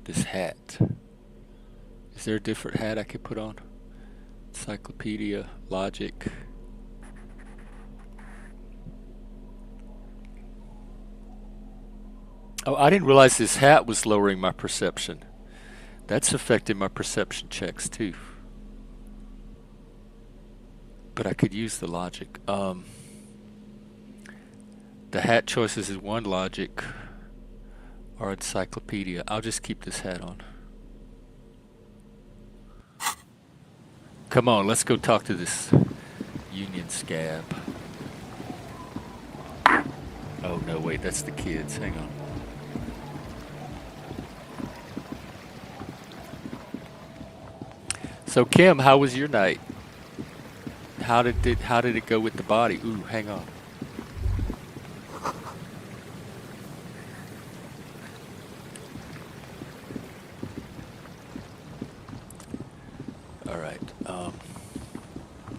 This hat. Is there a different hat I could put on? Encyclopedia, logic. Oh, I didn't realize this hat was lowering my perception. That's affecting my perception checks too. But I could use the logic. The hat choices is one logic or encyclopedia. I'll just keep this hat on. Come on, let's go talk to this Union scab. Oh no, wait, that's the kids. Hang on. So Kim, how was your night? How did it go with the body? Ooh, hang on. All right.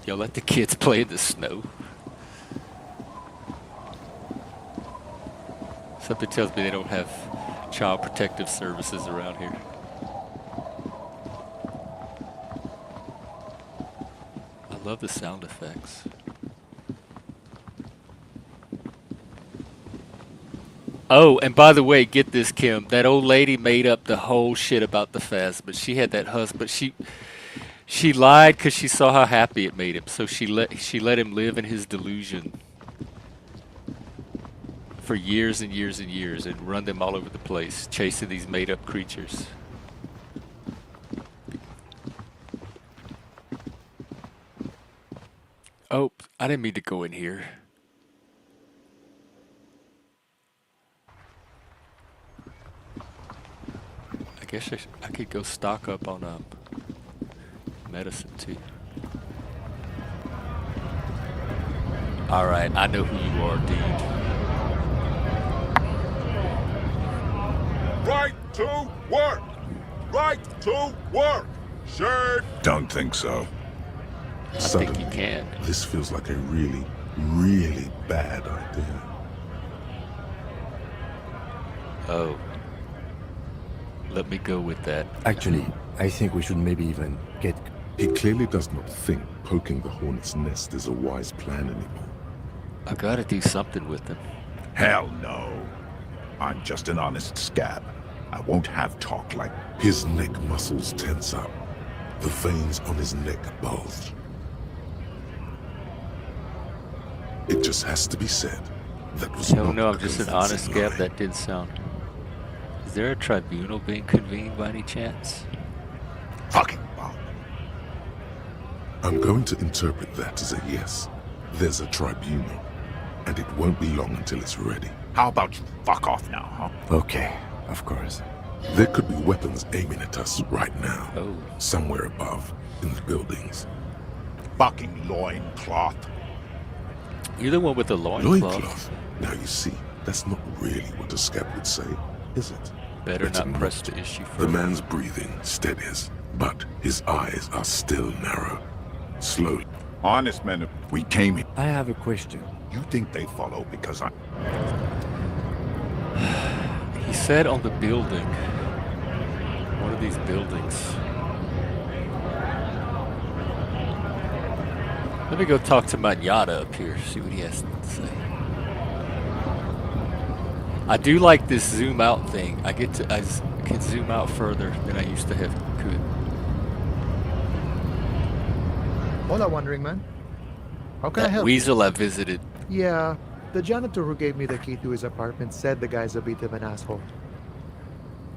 Yo, let the kids play in the snow. Something tells me they don't have child protective services around here. I love the sound effects. Oh, and by the way, get this, Kim. That old lady made up the whole shit about the phasma. She had that husband. She lied because she saw how happy it made him. So she let him live in his delusion for years and years and years and run them all over the place, chasing these made up creatures. Oh, I didn't mean to go in here. I guess I could go stock up on medicine too. All right, I know who you are, dude. Right to work! Right to work! Shave! Don't think so. I think you can. This feels like a really, really bad idea. Oh. Let me go with that. Actually, I think we should maybe even get... He clearly does not think poking the hornet's nest is a wise plan anymore. I gotta do something with them. Hell no. I'm just an honest scab. I won't have talk like... His neck muscles tense up. The veins on his neck bulge. It just has to be said. That was Hell not no, a I'm just an convincing honest scab. lie. That did sound... Is there a tribunal being convened by any chance? Fucking bomb. I'm going to interpret that as a yes. There's a tribunal, and it won't be long until it's ready. How about you fuck off now, huh? Okay, of course. There could be weapons aiming at us right now. Oh. Somewhere above, in the buildings. Fucking loincloth. You're the one with the loincloth. Loincloth. Now you see, that's not really what a scab would say, is it? Better It's not press the issue further. The man's breathing steadies, but his eyes are still narrow. Slowly. Honest men, we came here. I have a question. You think they follow because I... He said on the building. One of these buildings. Let me go talk to Mania up here, see what he has to say. I do like this zoom out thing. I can zoom out further than I used to could. Hola, Wandering Man. How can I That help? weasel I visited. Yeah, the janitor who gave me the key to his apartment said the guy's a bit of an asshole.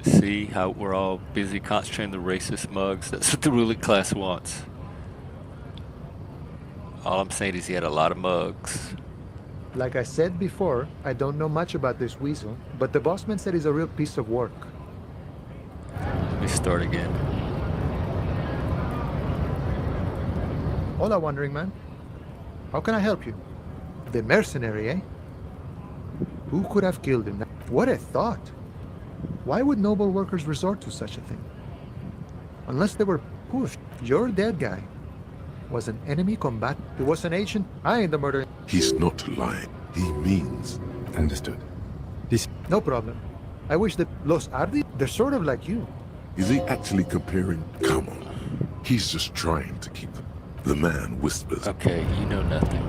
See how we're all busy concentrating on the racist mugs? That's what the ruling class wants. All I'm saying is he had a lot of mugs. Like I said before, I don't know much about this weasel, but the bossman said he's a real piece of work. Let me start again. Hola, Wandering Man. How can I help you? The mercenary, eh? Who could have killed him? What a thought! Why would noble workers resort to such a thing? Unless they were pushed. Your dead guy was an enemy combatant. He was an agent. I ain't the murderer. He's not lying. He means. Understood. This... No problem. I wish that Los Ardi, they're sort of like you. Is he actually comparing? Come on. He's just trying to keep them. The man whispers. Okay, you know nothing.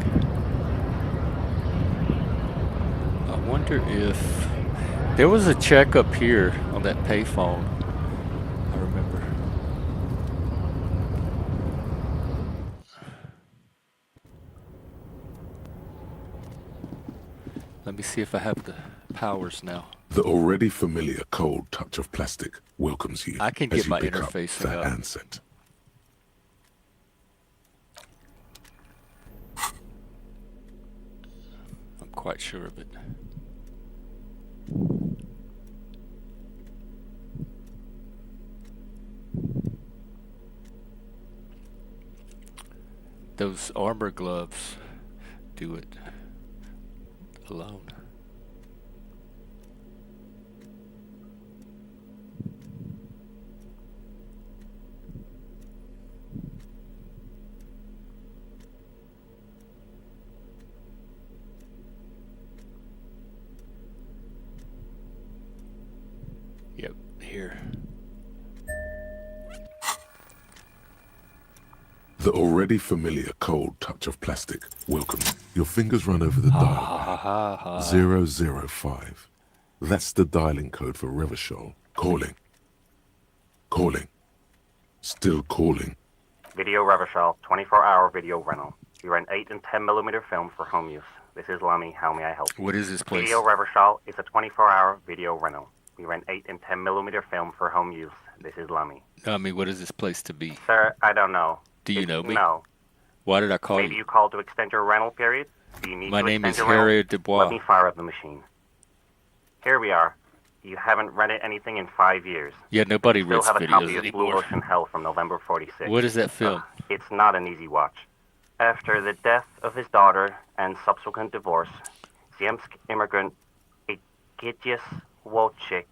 I wonder if... There was a check up here on that payphone. I remember. Let me see if I have the powers now. The already familiar cold touch of plastic welcomes you. I can as get you my pick up interface that up. handset. I'm quite sure of it. Those armor gloves do it alone. here. The already familiar cold touch of plastic. Welcome. Your fingers run over the Ha dial ha ha ha. pad. 005. That's the dialing code for Revachol. Calling. Calling. Still calling. Video Revachol, 24-hour video rental. We rent 8 and 10 millimeter film for home use. This is Lummy. How may I help you? What is this place? Video Revachol is a 24-hour video rental. We rent 8 and 10 millimeter film for home use. This is Lummy. I mean, what is this place to be? Sir, I don't know. Do you know me? No. Why did I call Maybe you? you called to extend your rental period? Do you need My to name extend is your rental? Harry Dubois. Let me fire up the machine. Here we are. You haven't rented anything in 5 years. Yeah, nobody Still rents have a copy videos of Blue anymore. Ocean Hell from November 46. What is that film? It's not an easy watch. After the death of his daughter and subsequent divorce, Ziemsk immigrant Egidius Wojcik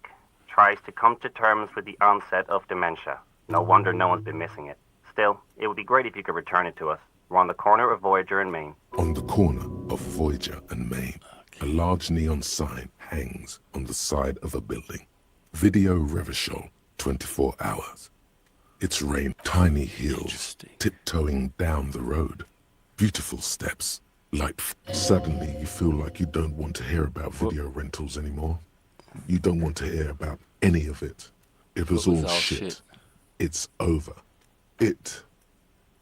tries to come to terms with the onset of dementia. No wonder no one's been missing it. Still, it would be great if you could return it to us. We're on the corner of Voyager and Maine. On the corner of Voyager and Maine, a large neon sign hangs on the side of a building. Video Revachol, 24 hours. It's rain, tiny hills, Interesting. tiptoeing down the road. Beautiful steps, light. Suddenly you feel like you don't want to hear about video rentals anymore. You don't want to hear about any of it. It was, What was all all shit. shit? It's over. It.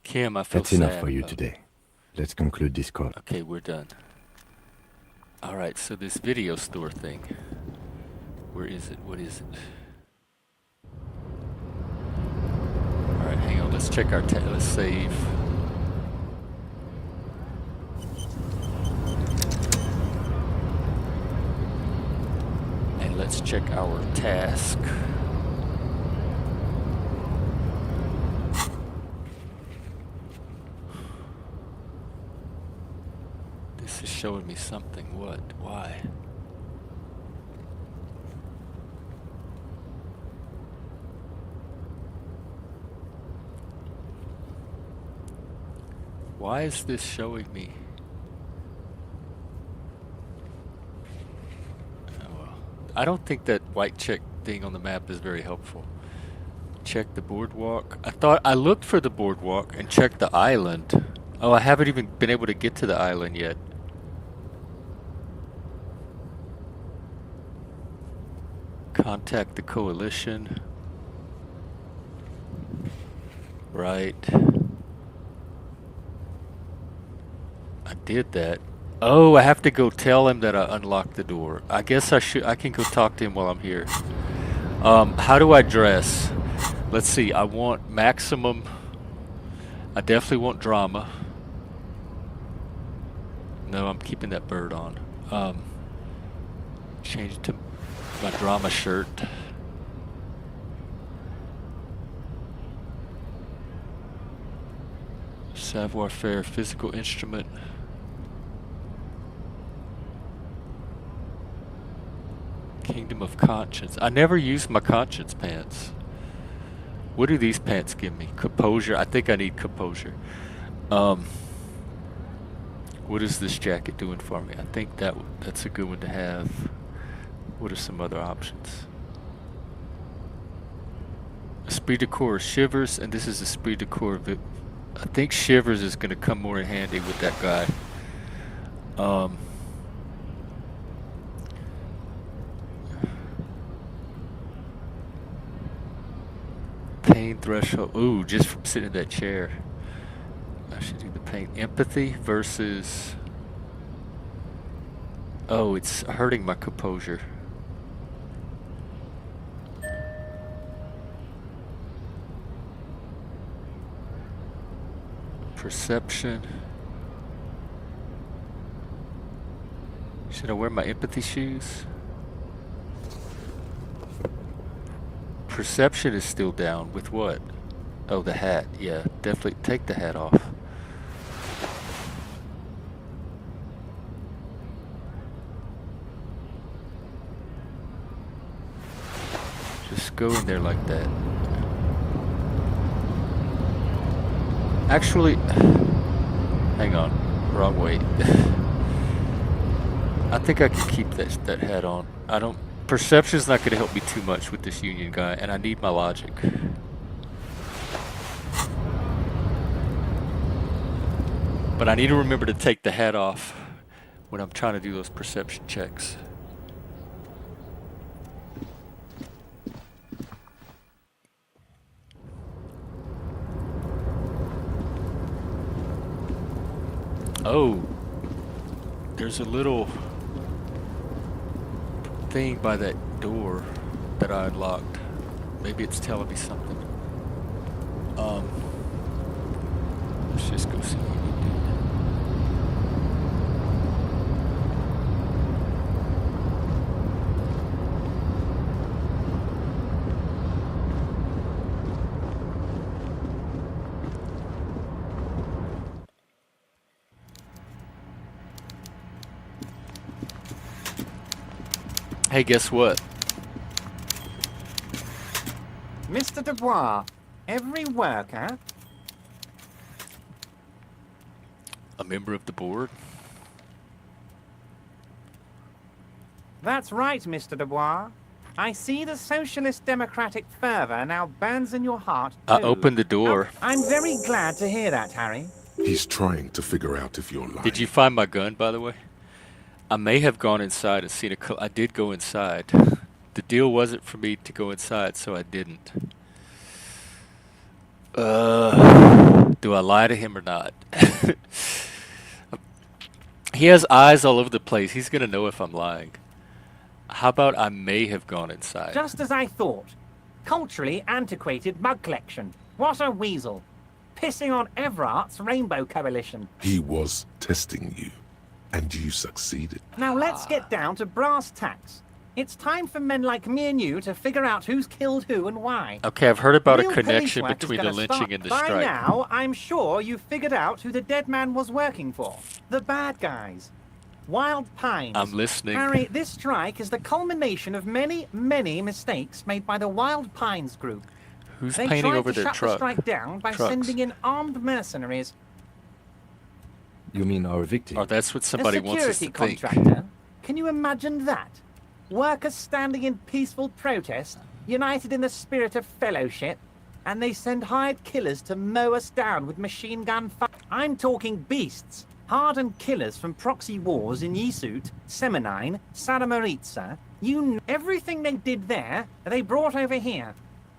Kim, I feel That's enough sad for you about- today. Let's conclude this call. Okay, we're done. Alright, so this video store thing. Where is it? What is it? Alright, hang on. Let's check our let's save. And let's check our task. This is showing me something. What? Why? Why is this showing me? Oh, well. I don't think that white check thing on the map is very helpful. Check the boardwalk. I looked for the boardwalk and checked the island. Oh, I haven't even been able to get to the island yet. Contact the coalition. Right. I did that. Oh, I have to go tell him that I unlocked the door. I guess I can go talk to him while I'm here. How do I dress? Let's see, I want maximum. I definitely want drama. No, I'm keeping that bird on. Change it to my drama shirt. Savoir-faire, physical instrument. Kingdom of Conscience. I never used my conscience pants. What do these pants give me? Composure. I think I need composure. What is this jacket doing for me? I think that's a good one to have. What are some other options? Esprit de Corps, Shivers, and this is Esprit de Corps. I think Shivers is going to come more in handy with that guy. Pain threshold. Ooh, just from sitting in that chair. I should do the pain. Empathy versus... Oh, it's hurting my composure. Perception. Should I wear my empathy shoes? Perception is still down. With what? Oh, the hat. Yeah, definitely take the hat off. Just go in there like that. Actually, hang on. Wrong way. I think I can keep that hat on. I don't... Perception's not going to help me too much with this union guy, and I need my logic. But I need to remember to take the hat off when I'm trying to do those perception checks. Oh, there's a little thing by that door that I unlocked. Maybe it's telling me something. Let's just go see what we did. Hey, guess what? Mr. Dubois, every worker... A member of the board? That's right, Mr. Dubois. I see the socialist democratic fervor now burns in your heart, too. I opened the door. I'm very glad to hear that, Harry. He's trying to figure out if you're lying. Did you find my gun, by the way? I may have gone inside and seen a... I did go inside. The deal wasn't for me to go inside, so I didn't. Do I lie to him or not? He has eyes all over the place. He's going to know if I'm lying. How about I may have gone inside? Just as I thought. Culturally antiquated mug collection. What a weasel. Pissing on Everart's Rainbow Coalition. He was testing you, and you succeeded. Now let's get down to brass tacks. It's time for men like me and you to figure out who's killed who and why. Okay, I've heard about Real a connection police work is between the gonna lynching start. and the By strike. now, I'm sure you've figured out who the dead man was working for. The bad guys. Wild Pines. I'm listening. Harry, this strike is the culmination of many, many mistakes made by the Wild Pines group. Who's They painting tried over to their shut truck? the strike down by Trucks. sending in armed mercenaries. You mean our victim? Oh, that's what somebody A wants us to security think. contractor. Can you imagine that? Workers standing in peaceful protest, united in the spirit of fellowship, and they send hired killers to mow us down with machine gun fire. I'm talking beasts. Hardened killers from proxy wars in Yisut, Semenine, Saramoritsa. Everything they did there, they brought over here.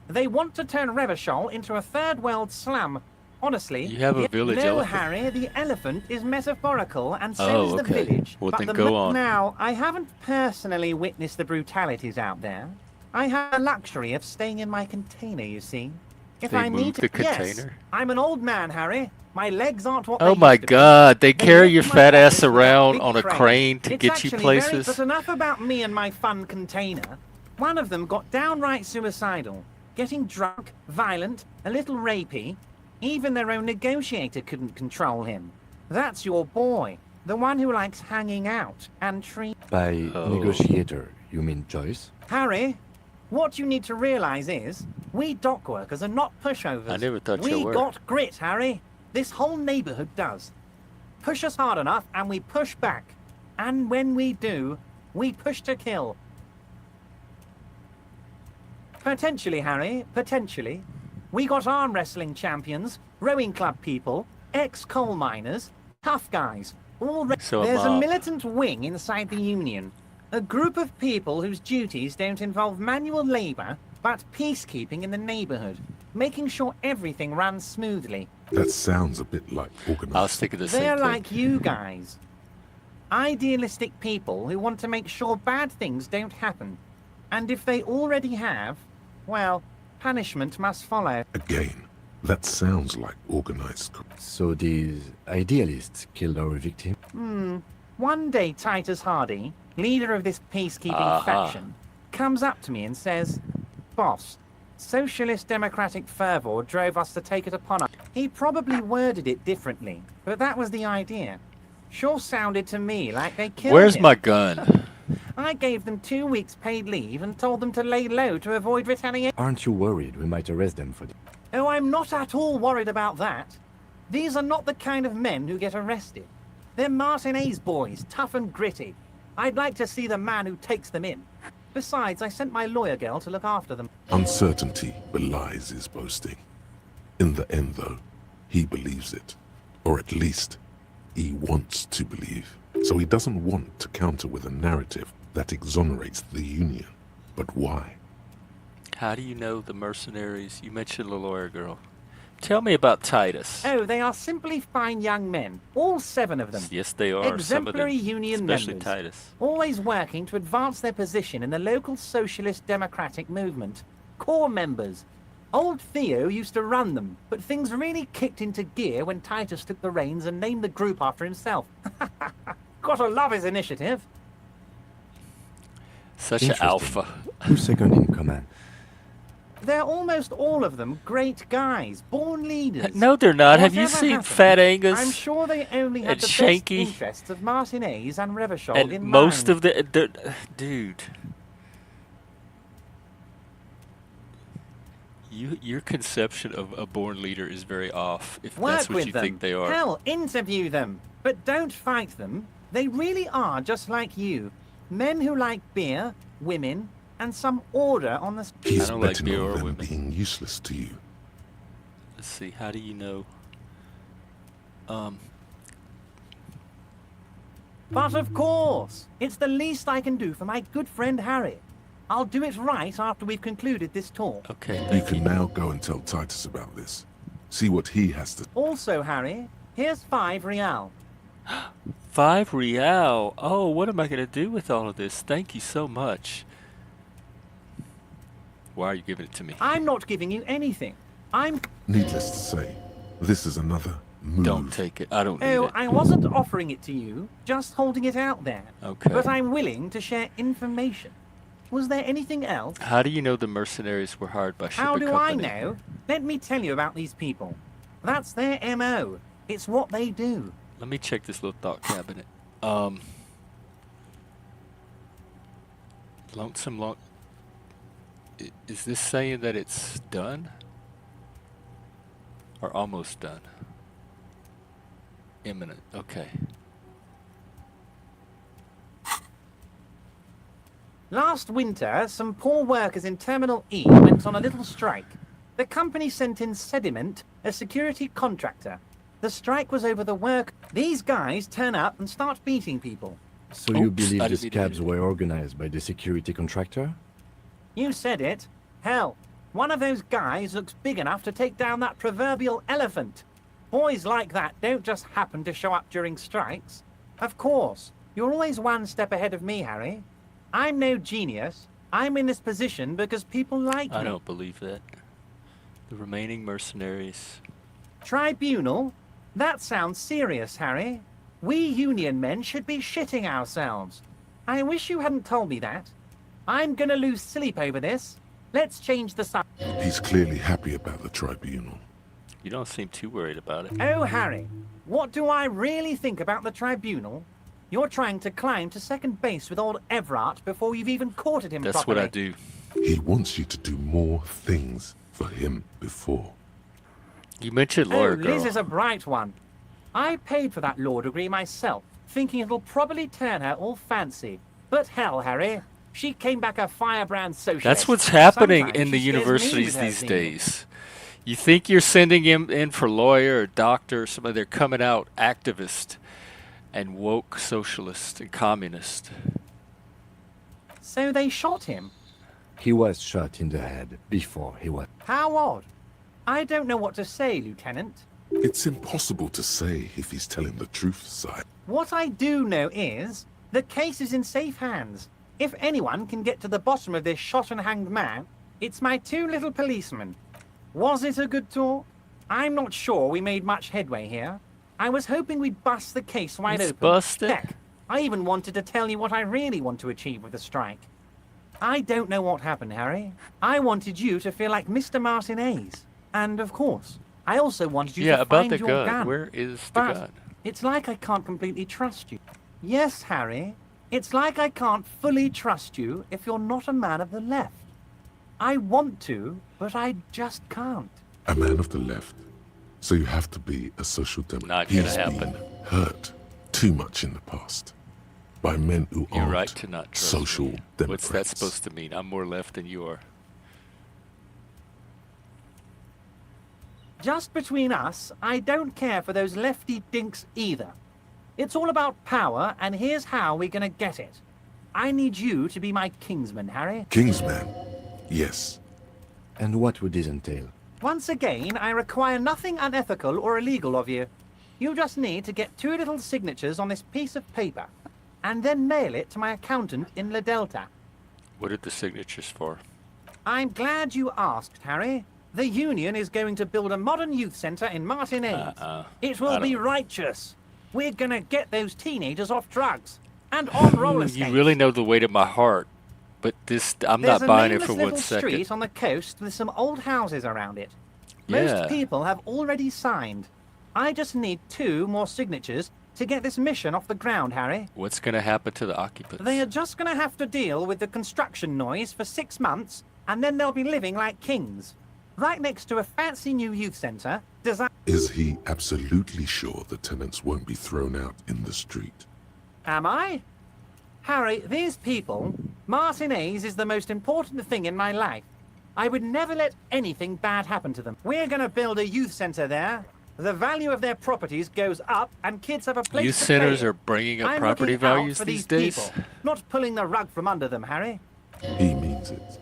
They want to turn Revachol into a third world slum. Honestly, You have a village no, elephant. Harry, the elephant is metaphorical, and so Oh, is the okay. village. Well, but then the go on. Now, I haven't personally witnessed the brutalities out there. I have the luxury of staying in my container, you see. If They I need moved to, the yes, container? I'm an old man, Harry. My legs aren't what Oh they my used to be. God, they carry your lift my fat ass office with that around big on a crane to It's get you actually places? But enough about me and my fun container. One of them got downright suicidal, getting drunk, violent, a little rapey. Even their own negotiator couldn't control him. That's your boy, the one who likes hanging out and treat. By Oh. negotiator, you mean Joyce? Harry, what you need to realize is, we dock workers are not pushovers. I never thought we you were. got grit, Harry. This whole neighborhood does. Push us hard enough and we push back. And when we do, we push to kill. Potentially, Harry, potentially. We got arm wrestling champions, rowing club people, ex-coal miners, tough guys. So a There's a mob. militant wing inside the Union. A group of people whose duties don't involve manual labor, but peacekeeping in the neighborhood, making sure everything runs smoothly. That sounds a bit like organized. I was thinking the same They're thing. like you guys. Idealistic people who want to make sure bad things don't happen. And if they already have, well, punishment must follow. Again, that sounds like organized. So these idealists killed our victim? One day Titus Hardy, leader of this peacekeeping faction, comes up to me and says, "Boss, socialist democratic fervor drove us to take it upon us." He probably worded it differently, but that was the idea. Sure sounded to me like they killed Where's him. my gun? I gave them 2 weeks paid leave and told them to lay low to avoid retaliation. Aren't you worried we might arrest them for this? Oh, I'm not at all worried about that. These are not the kind of men who get arrested. They're Martin A's boys, tough and gritty. I'd like to see the man who takes them in. Besides, I sent my lawyer girl to look after them. Uncertainty belies his boasting. In the end, though, he believes it. Or at least, he wants to believe. So he doesn't want to counter with a narrative that exonerates the Union. But why? How do you know the mercenaries? You mentioned the lawyer girl. Tell me about Titus. Oh, they are simply fine young men. All 7 of them. Yes, they are. Exemplary some of them, union especially members. Titus. Always working to advance their position in the local socialist democratic movement. Core members. Old Theo used to run them, but things really kicked into gear when Titus took the reins and named the group after himself. Gotta love his initiative. Such an alpha. Who's second in command? They're almost all of them great guys, born leaders. No, they're not. Have you Whatever seen happened, Fat Angus? I'm sure they only had and the Shanky best interests of Martinez and Revachol and in most mind. of the dude. Your conception of a born leader is very off. If Work that's what with you them. think they are. Hell, interview them. But don't fight them. They really are just like you. Men who like beer, women, and some order on the... He's don't like betting beer on or them women. being useless to you. Let's see. How do you know? But of course, it's the least I can do for my good friend Harry. I'll do it right after we've concluded this talk. Okay, You thank can you. now go and tell Titus about this. See what he has to... Also, Harry, here's 5 real. 5 real. Oh, what am I gonna do with all of this? Thank you so much. Why are you giving it to me? I'm not giving you anything. I'm... Needless to say, this is another move. Don't take it. I don't need Oh, it. I wasn't offering it to you, just holding it out there. Okay. But I'm willing to share information. Was there anything else? How do you know the mercenaries were hired by How Shipper do I Company? know? Let me tell you about these people. That's their MO. It's what they do. Let me check this little thought cabinet. Lonesome long. Is this saying that it's done? Or almost done? Imminent. Okay. Last winter, some poor workers in Terminal E went on a little strike. The company sent in Sediment, a security contractor. The strike was over the work. These guys turn up and start beating people. So you Oops, believe I the didn't scabs mean to- were organized by the security contractor? You said it. Hell, one of those guys looks big enough to take down that proverbial elephant. Boys like that don't just happen to show up during strikes. Of course, you're always one step ahead of me, Harry. I'm no genius. I'm in this position because people like me. I don't believe that. The remaining mercenaries. Tribunal? That sounds serious, Harry. We Union men should be shitting ourselves. I wish you hadn't told me that. I'm gonna lose sleep over this. Let's change the subject. He's clearly happy about the tribunal. You don't seem too worried about it. Oh, Harry, what do I really think about the tribunal? You're trying to climb to second base with old Everard before you've even courted him That's properly. what I do. He wants you to do more things for him before. You mentioned Oh, lawyer Liz girl. is a bright one. I paid for that law degree myself, thinking it'll probably turn her all fancy. But hell, Harry, she came back a firebrand socialist. That's what's happening Sometimes in the she scares me universities with her these zeal. days. You think you're sending him in for lawyer or doctor or somebody, they're coming out activist and woke socialist and communist. So they shot him. He was shot in the head before he was... How odd. I don't know what to say, Lieutenant. It's impossible to say if he's telling the truth, sire. What I do know is the case is in safe hands. If anyone can get to the bottom of this shot and hanged man, it's my 2 little policemen. Was it a good talk? I'm not sure we made much headway here. I was hoping we'd bust the case wide It's open. busted? Heck, I even wanted to tell you what I really want to achieve with the strike. I don't know what happened, Harry. I wanted you to feel like Mr. Martinez. And of course, I also wanted you Yeah, to about find the your gun. gun. Where is the But gun? it's like I can't completely trust you. Yes, Harry. It's like I can't fully trust you if you're not a man of the left. I want to, but I just can't. A man of the left. So you have to be a social democrat. Not gonna He's happen. been hurt too much in the past. by men who You're aren't right to not trust social me. democrats. What's that supposed to mean? I'm more left than you are. Just between us, I don't care for those lefty dinks either. It's all about power, and here's how we're gonna get it. I need you to be my kingsman, Harry. Kingsman, yes. And what would this entail? Once again, I require nothing unethical or illegal of you. You just need to get 2 little signatures on this piece of paper, and then mail it to my accountant in La Delta. What are the signatures for? I'm glad you asked, Harry. The Union is going to build a modern youth centre in Martinez. It will be righteous. We're gonna get those teenagers off drugs and on roller skates. You really know the weight of my heart, but this I'm not buying it for 1 There's a second. street on the coast with some old houses around it. Most people have already signed. I just need 2 more signatures to get this mission off the ground, Harry. What's going to happen to the occupants? They are just going to have to deal with the construction noise for 6 months, and then they'll be living like kings. Right next to a fancy new youth centre, designed... Is he absolutely sure the tenants won't be thrown out in the street? Am I? Harry, these people, Martinez is the most important thing in my life. I would never let anything bad happen to them. We're going to build a youth centre there. The value of their properties goes up, and kids have a place Youth to centers play. are bringing up I'm property looking out values for these these days? people, not pulling the rug from under them, Harry. He means it.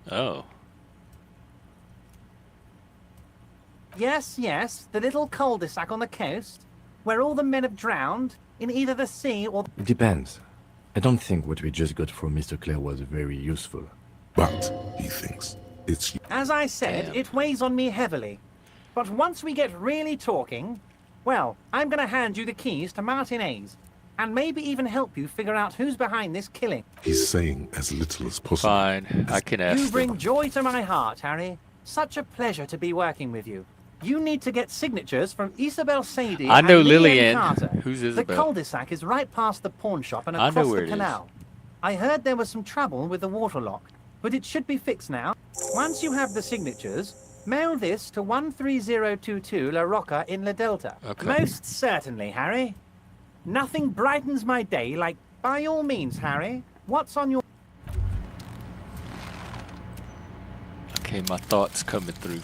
Oh. Yes, yes, the little cul-de-sac on the coast, where all the men have drowned, in either the sea or... It depends. I don't think what we just got from Mr. Clare was very useful. But, he thinks, it's... As I said, Damn. it weighs on me heavily. But once we get really talking, well, I'm going to hand you the keys to Martinez, and maybe even help you figure out who's behind this killing. He's saying as little as possible. Fine, I can ask You bring them. joy to my heart, Harry. Such a pleasure to be working with you. You need to get signatures from Isabel Sadie I know and Lillian. Carter. Who's The Isabel? cul-de-sac is right past the pawn shop and I know across where the it is. canal. I heard there was some trouble with the water lock, but it should be fixed now. Once you have the signatures, mail this to 13022 La Rocca in La Delta. Okay. Most certainly, Harry. Nothing brightens my day like, by all means, Harry. What's on your... Okay, my thoughts coming through.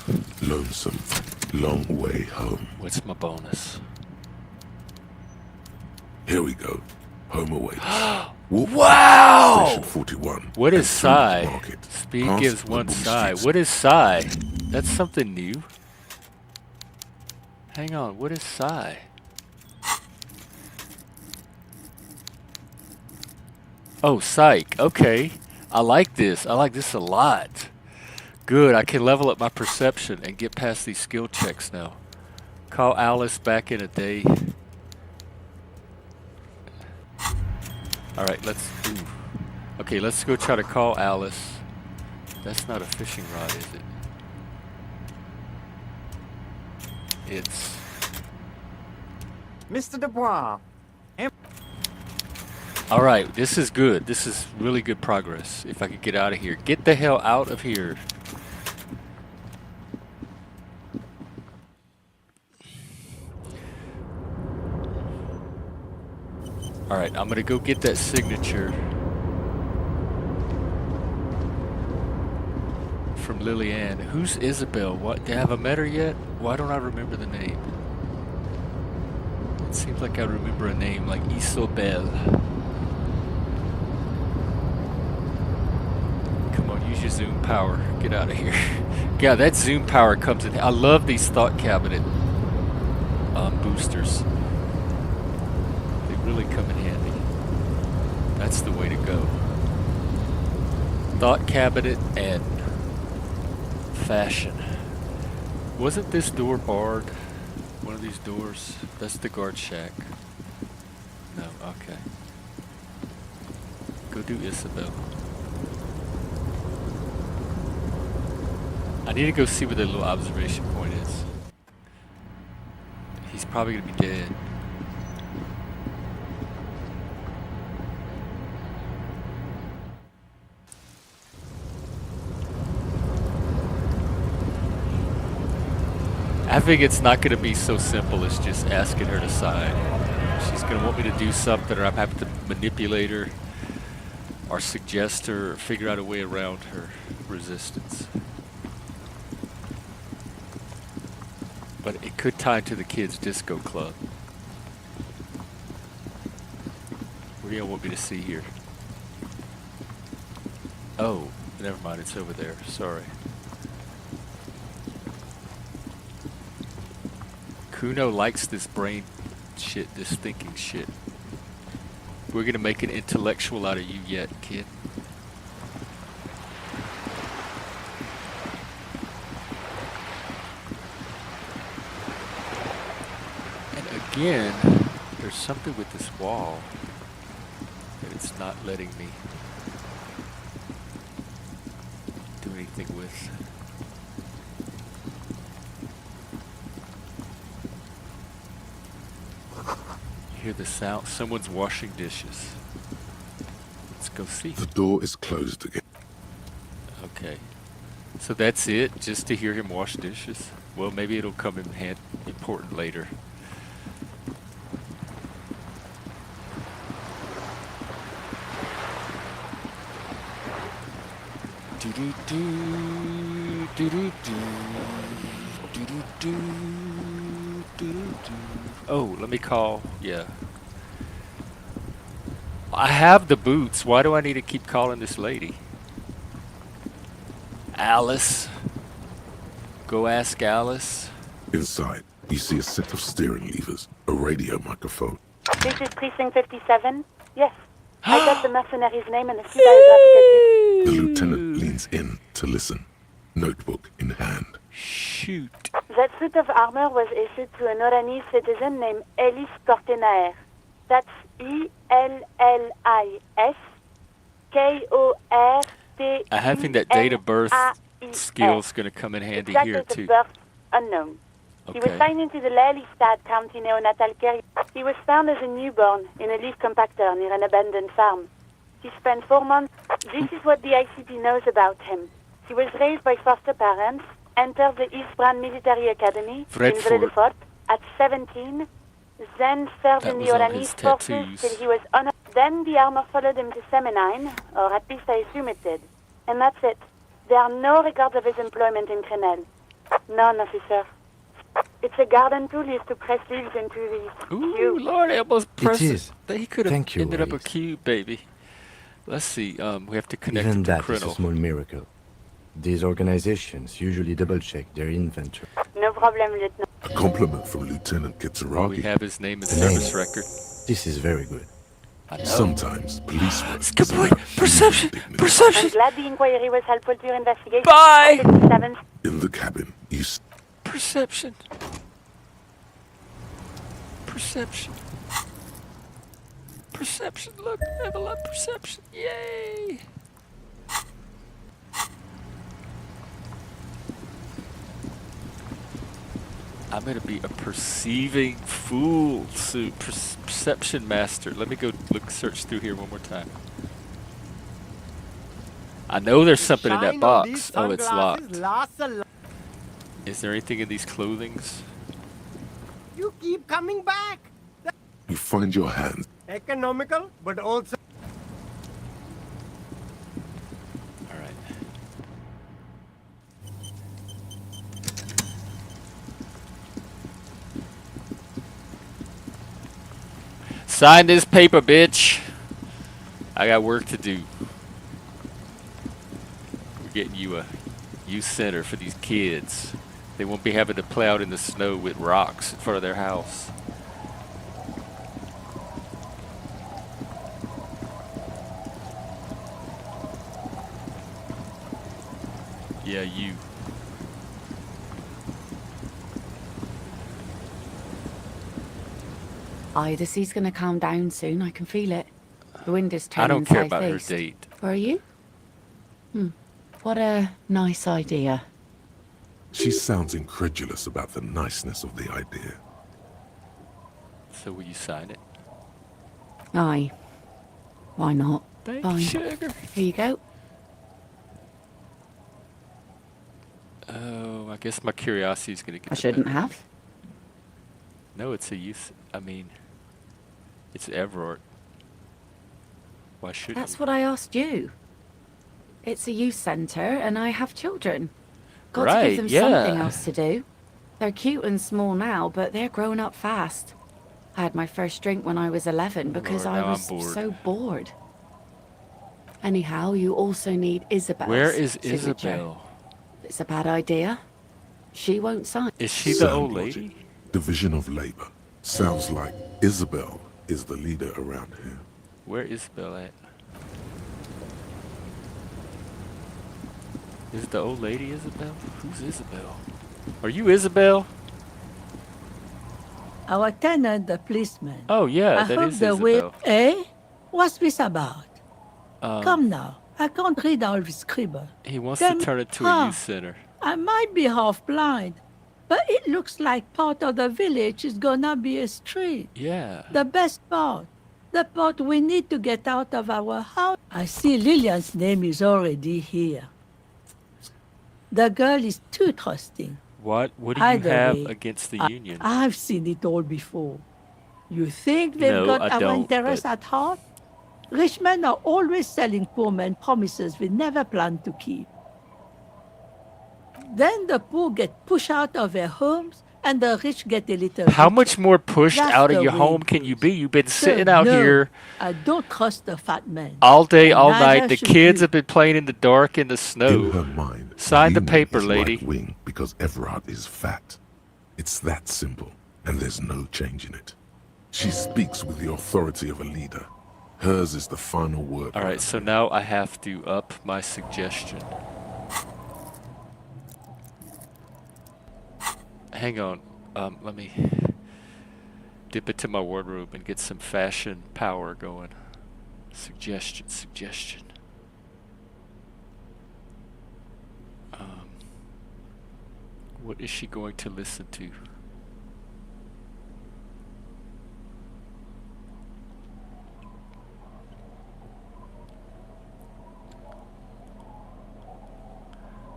Lonesome. Long way home. What's my bonus? Here we go. Home awaits. Walk Wow! Station 41. What is and through the psi? market, Speed past gives the 1 bull psi. streets. What is psi? That's something new. Hang on, what is psi? Oh, psych. Okay. I like this. I like this a lot. Good. I can level up my perception and get past these skill checks now. Call Alice back in a day. Alright, let's... Ooh. Okay, let's go try to call Alice. That's not a fishing rod, is it? It's... Mr. Dubois. Alright, this is good. This is really good progress. If I could get out of here. Get the hell out of here. Alright, I'm gonna go get that signature from Lillian. Who's Isabel? What? Have I met her yet? Why don't I remember the name? It seems like I remember a name like Isobel. Come on, use your zoom power. Get out of here. Yeah, that zoom power comes in. I love these thought cabinet boosters. They really come in handy. That's the way to go. Thought cabinet and fashion. Wasn't this door barred? One of these doors? That's the guard shack. No, okay. Go do Isabel. I need to go see where the little observation point is. He's probably gonna be dead. I think it's not gonna be so simple as just asking her to sign. She's gonna want me to do something, or I'm having to manipulate her, or suggest her, or figure out a way around her resistance. But it could tie into the kids' disco club. What do you want me to see here? Oh, never mind, it's over there. Sorry. Kuno likes this brain shit, this thinking shit. We're gonna make an intellectual out of you yet, kid. And again, there's something with this wall that it's not letting me do anything with. Hear the sound. Someone's washing dishes. Let's go see. The door is closed again. Okay. So that's it? Just to hear him wash dishes? Well, maybe it'll come in important later. Oh, let me call. Yeah. I have the boots. Why do I need to keep calling this lady? Alice. Go ask Alice. Inside, you see a set of steering levers, a radio microphone. This is Precinct 57? Yes. I got the mercenary's name and the sea biographical The lieutenant leans in to listen, notebook in hand. Shoot. That suit of armor was issued to an Oranese citizen named Ellis Kortenaer. That's E-L-L-I-S-K-O-R-T-E-N-A-E-R. I think that date of birth skill's going to come in handy exact here, date too. Of birth unknown. He was signed into the Lelystad County neonatal care. He was found as a newborn in a leaf compactor near an abandoned farm. He spent 4 months. This is what the ICP knows about him. He was raised by foster parents, entered the Eastbrand Military Academy in Vredefort at 17, then served in the Oranese forces till he was honored. Then the armor followed him to Semenine, or at least I assume it did. And that's it. There are no records of his employment in Crenel. None, officer. It's a garden tool used to press leaves into the Ooh, Lord, I almost pressed it. He could have ended up a cube, baby. Let's see. We have to connect Even it to that is a Crenel. small miracle. These organizations usually double-check their inventory. No problem, Lieutenant. A compliment from Lieutenant Kitsuragi. We have his name and service record. This is very good. I know. Sometimes police work It's good point. Perception. Perception. I'm glad the inquiry was helpful to your investigation. Bye. 57. In the cabin, you Perception. Perception. Perception. Look, level up perception. Yay. I'm gonna be a perceiving fool, perception master. Let me go search through here one more time. I know there's something in that box. Oh, it's locked. Is there anything in these clothings? You keep coming back. You find your hands. Economical, but also. All right. Sign this paper, bitch. I got work to do. We're getting you a youth center for these kids. They won't be having to play out in the snow with rocks in front of their house. Yeah, you. The sea's gonna calm down soon. I can feel it. The wind is turning I don't care about her southeast. date. Where are you? What a nice idea. She sounds incredulous about the niceness of the idea. So will you sign it? Aye. Why not? Thank Fine. you, sugar. Here you go. Oh, I guess my curiosity is going to get I the shouldn't better. have. No, it's a use. I mean, It's Everett. Why shouldn't That's what I asked you. It's a youth centre, and I have children. Got to Right, give them yeah. something else to do. They're cute and small now, but they're growing up fast. I had my first drink when I was 11 because Lord, I now was I'm bored. so bored. Anyhow, you also need Isabel's Where is signature. Isabel? It's a bad idea. She won't sign. Is she the Sound old logic. lady? Division of labor. Sounds like Isabel is the leader around here. Where is Isabel at? Is the old lady Isabel? Who's Isabel? Are you Isabel? Our tenant, the policeman. Oh yeah, I that hope is the way. Isabel. Eh? What's this about? Come now. I can't read all this scribble. He wants Tell to me- turn it to Ah. a youth center. I might be half blind, but it looks like part of the village is gonna be a street. Yeah. The best part. The part we need to get out of our house. I see Lillian's name is already here. The girl is too trusting. What do you Either have way, against the union? I've seen it all before. You think they've No, got I our don't, interests but- at heart? Rich men are always selling poor men promises we never planned to keep. Then the poor get pushed out of their homes, and the rich get a little How richer. much more pushed That's out of the your way home it can you goes. be? You've been So, sitting out no, here I don't trust the fat man. all day, all Neither night. The should kids you. have been playing in the dark, in the In snow. her mind, Sign the union paper, is lady. right-wing because Everard is fat. It's that simple, and there's no changing it. She speaks with the authority of a leader. Hers is the final word. All right, so now I have to up my suggestion. Hang on. Let me dip into my wardrobe and get some fashion power going. Suggestion. What is she going to listen to?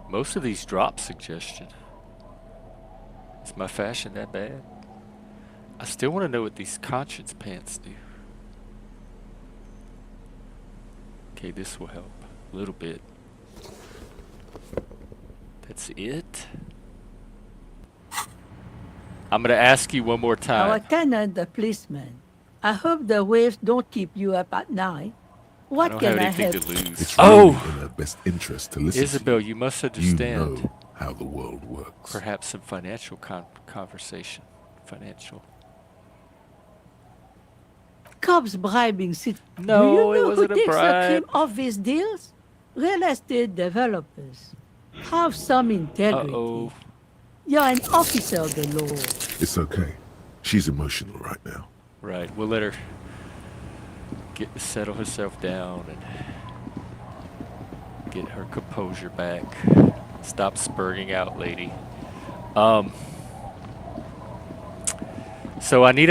Most of these drop suggestion. Is my fashion that bad? I still want to know what these conscience pants do. Okay, this will help a little bit. That's it. I'm gonna ask you one more Our time. tenant, the policeman. I hope the waves don't keep you up at night. I What don't can have I anything help? to lose. It's really Oh, in her best interest to listen Isabel, to you must you. You understand. know how the world works. Perhaps some financial conversation. Financial. Cops bribing citizens. No, Do you it know who wasn't a takes the bribe. cream of these deals? Real estate developers. Have some integrity. Uh-oh. You're an officer of the law. It's okay. She's emotional right now. Right, we'll let her settle herself down and get her composure back. Stop spurting out, lady. So I need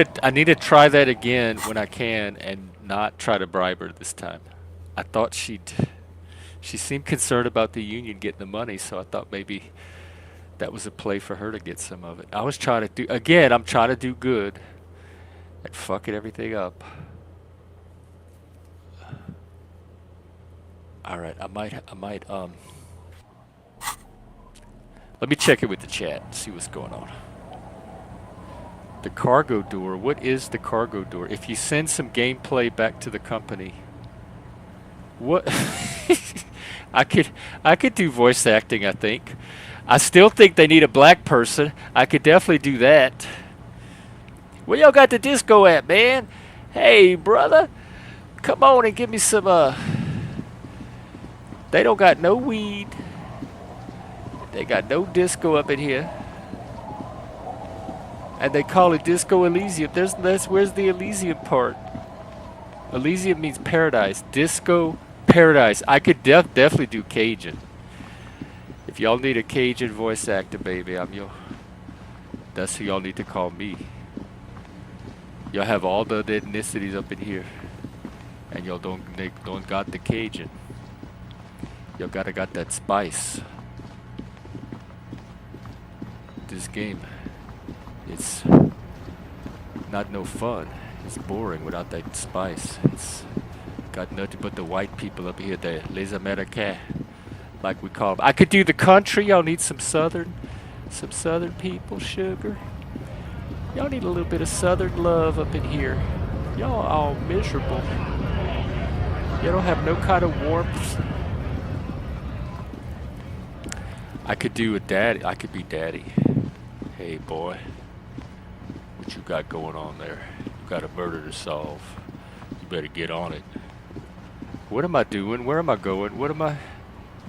to try that again when I can and not try to bribe her this time. I thought she seemed concerned about the union getting the money, so I thought maybe that was a play for her to get some of it. I was trying to I'm trying to do good and fucking everything up. All right, I might let me check it with the chat, see what's going on. The cargo door, what is the cargo door? If you send some gameplay back to the company, what? I could do voice acting, I think. I still think they need a black person. I could definitely do that. Where y'all got the disco at, man? Hey, brother, come on and give me some, they don't got no weed. They got no disco up in here. And they call it Disco Elysium. Where's the Elysium part? Elysium means paradise. Disco paradise. I could definitely do Cajun. If y'all need a Cajun voice actor, baby, that's who y'all need to call me. Y'all have all the ethnicities up in here. And y'all don't got the Cajun. Y'all got that spice. This game, it's not no fun. It's boring without that spice. It's got nothing but the white people up here, the les Américains, like we call them. I could do the country. Y'all need some southern people, sugar. Y'all need a little bit of southern love up in here. Y'all all miserable. You don't have no kind of warmth. I could do a daddy. I could be daddy. Hey, boy. What you got going on there? You got a murder to solve. You better get on it. What am I doing? Where am I going? What am I...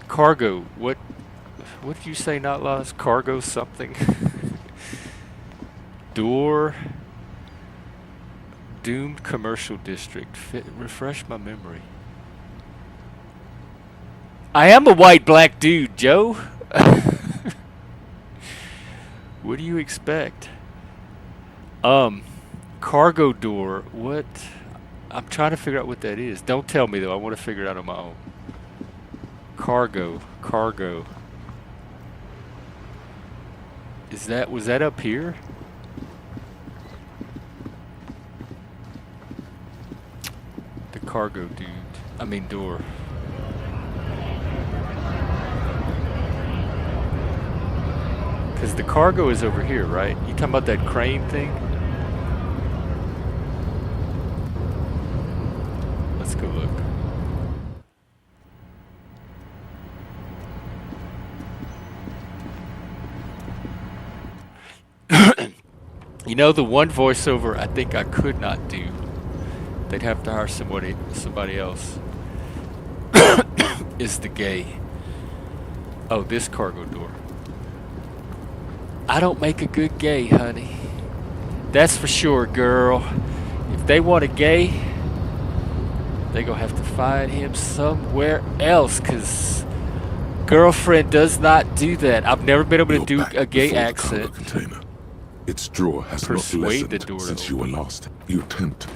Cargo. What did you say, not lost? Cargo something? Door. Doomed commercial district. Refresh my memory. I am a white black dude, Joe. What do you expect? Cargo door. What? I'm trying to figure out what that is. Don't tell me though. I want to figure it out on my own. Cargo. Was that up here? The cargo dude. I mean door. Because the cargo is over here, right? You talking about that crane thing? Let's go look. You know, the one voiceover I think I could not do. They'd have to hire somebody else. Is the gay. Oh, this cargo door. I don't make a good gay, honey. That's for sure, girl. If they want a gay, they gonna have to find him somewhere else, cause girlfriend does not do that. I've never been able to do a gay accent. Its drawer has not lessened since you were lost. You attempt.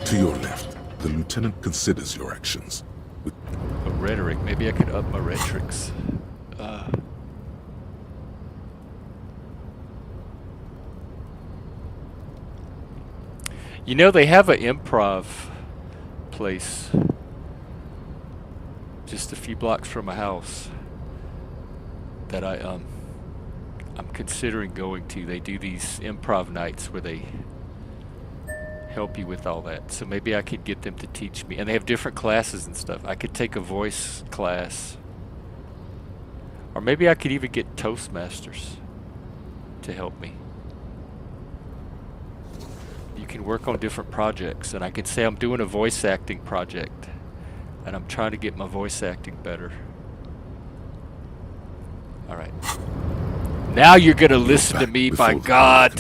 To your left, the lieutenant considers your actions. A rhetoric. Maybe I could up my rhetorics. You know, they have an improv place just a few blocks from my house that I'm considering going to. They do these improv nights where they help you with all that. So maybe I could get them to teach me. And they have different classes and stuff. I could take a voice class. Or maybe I could even get Toastmasters to help me. You can work on different projects, and I can say I'm doing a voice acting project, and I'm trying to get my voice acting better. Alright. Now you're gonna listen to me, by God!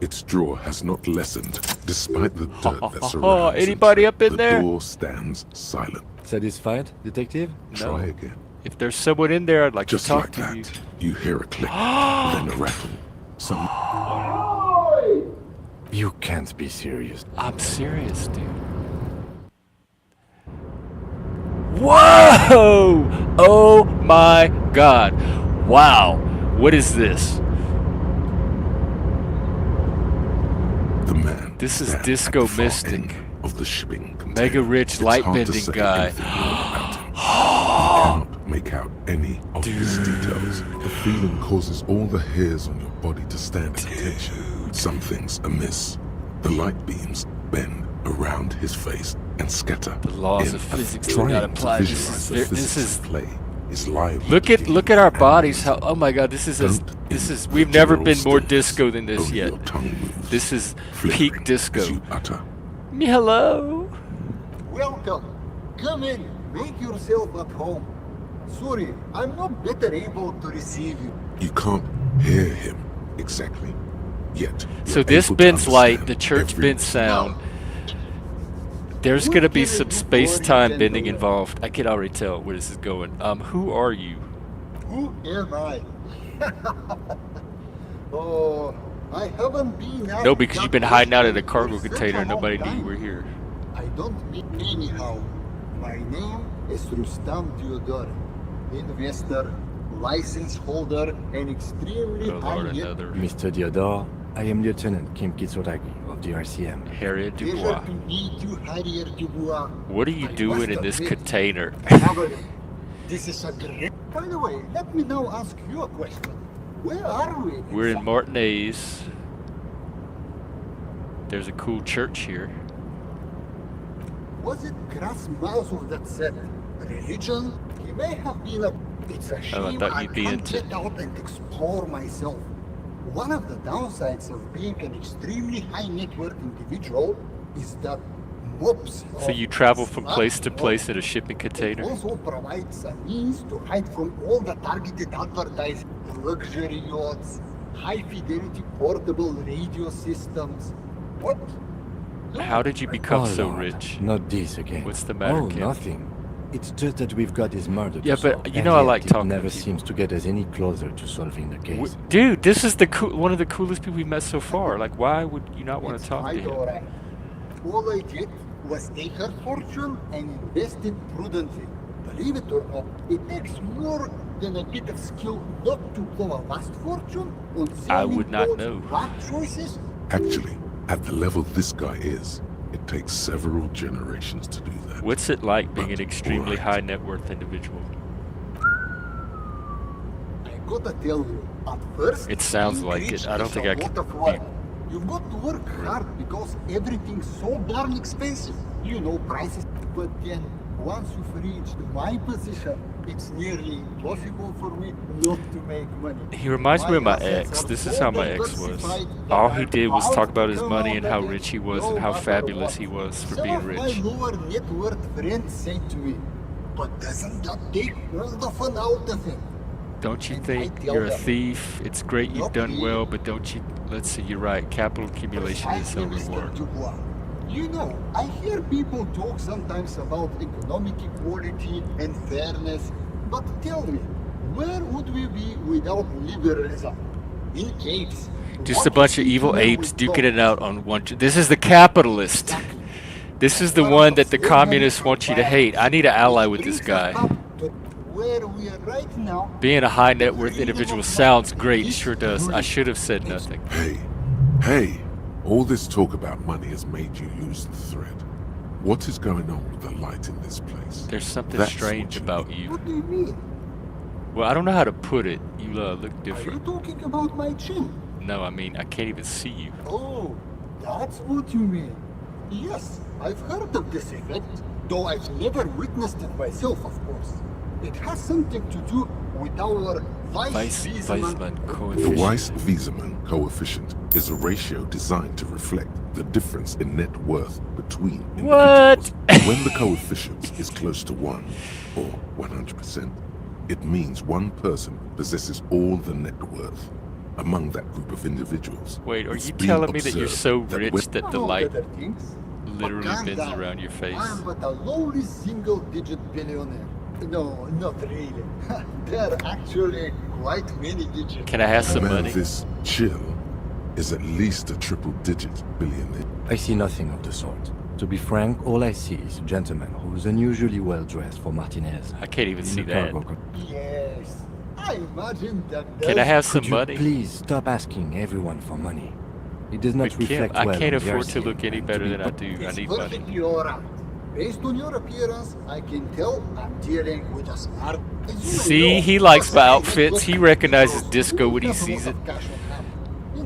Its drawer has not lessened, despite the dirt that surrounds anybody up in there? The door stands silent. Satisfied, detective? Try again. If there's someone in there, I'd like Just to talk like to that, you. you hear a click, then a rattle. You can't be serious. I'm serious, dude. Whoa! Oh my God. Wow. What is this? This is Disco Mystic. Of the shipping Mega rich light bending guy. Cannot make out any of his details. The feeling causes all the hairs on your body to stand at attention. Something's amiss. The light beams bend around his face and scatter. The laws of physics do not apply. This is play. Is live. Look at our bodies. How, oh my God, this is we've never been more disco than this yet. This is peak disco. Hello. Welcome. Come in. Make yourself at home. Sorry, I'm not better able to receive you. You can't hear him exactly yet. So this bends light, the church bends sound. There's gonna be some space-time bending involved. I can already tell where this is going. Who are you? Who am I? Oh, I haven't been out. No, because you've been hiding out in a cargo container and nobody knew you were here. I don't mean anyhow. My name is Rustam Theodore, investor, license holder, and extremely high. Mr. Theodore, I am Lieutenant Kim Kitsuragi. of the RCM. Harriet Pleasure Dubois. to meet you, Harriet Dubois. What are you I doing must in this admit, container? traveling. This is a great... By the way, let me now ask you a question. Where are we? We're in Martinez. There's a cool church here. Was it Krasmazov that said religion? He may have been a... It's a shame thought I you'd be can't into- get out and explore myself. One of the downsides of being an extremely high net worth individual is that mobs... So you travel from place to place in a shipping container? It also provides a means to hide from all the targeted advertising, luxury yachts, high-fidelity portable radio systems. What? How did you become Oh, so Lord, rich? Not this again. What's the matter, Oh, Kim? nothing. It's just that we've got his murder to Yeah, but solve, you and know I yet like it talking to never people. seems to get us any closer to solving the case. Dude, this is the one of the coolest people we've met so far. Like, why would you not want to talk to Quite him? alright. All I did was take her fortune and invest it prudently. Believe it or not, it takes more than a bit of skill not to blow a vast fortune on I would selling not those know. bad choices. Actually, at the level this guy is, it takes several generations to do that. What's it like being an extremely high net worth individual? I gotta tell you, at first, It sounds being like rich it. I don't is think a I lot could of work. You've got to work hard because everything's so darn expensive. You know prices, but then once you've reached my position, it's nearly impossible for me not to make money. He reminds me of my assets ex. are This is so how my ex was. diversified that All he I'm did was proud talk to about his come money out and how again, rich he was no and how matter fabulous what. he was for Some being of rich. my lower net worth friends say to me, but doesn't that take all the fun out of it? Don't you And think I tell you're a them, thief? It's great you've "Not done me." well, but don't you... Let's see, you're right. Capital accumulation is Precisely, no Mr. reward. Dubois. You know, I hear people talk sometimes about economic equality and fairness, but tell me, where would we be without liberalism? In caves. Just a bunch of evil apes duking it out on one... This is the capitalist. This is the one that the communists want you to hate. I need an ally with this guy. Where we are right now. Being a high net worth individual sounds great, sure does. I should have said nothing. Hey, all this talk about money has made you lose the thread. What is going on with the light in this place? There's something That's strange about you. What do you mean? Well, I don't know how to put it. You look Are you different. talking about my chin? No, I mean, I can't even see you. Oh, that's what you mean. Yes, I've heard of this effect, though I've never witnessed it myself, of course. It has something to do with our Weissman The coefficient. Weiss-Wieserman coefficient is a ratio designed to reflect the difference in net worth between individuals. When the coefficient is close to 1, or 100%, it means one person possesses all the net worth among that group of individuals. Wait, are It's you been telling me that you're observed so that rich when- that the Among light other things, literally calm bends down. around your face? I'm but a lowly single-digit billionaire. No, not really. There are actually quite many digits. Can I have some Man, money? this chill is at least a triple-digit billionaire. I see nothing of the sort. To be frank, all I see is a gentleman who's unusually well dressed for Martinez. I can't even In see a that. cargo Yes, I imagine that. Can I have some Could you money? please stop asking everyone for money? It does not But Kim, reflect I well can't on the afford to RCM, look any and to better be than I do. I It's need money. perfectly alright. Based on your appearance, I can tell I'm dealing with a smart. As you may See, know, he likes my I outfits. work He recognizes because disco when he we have a sees lot it. of cash on hand.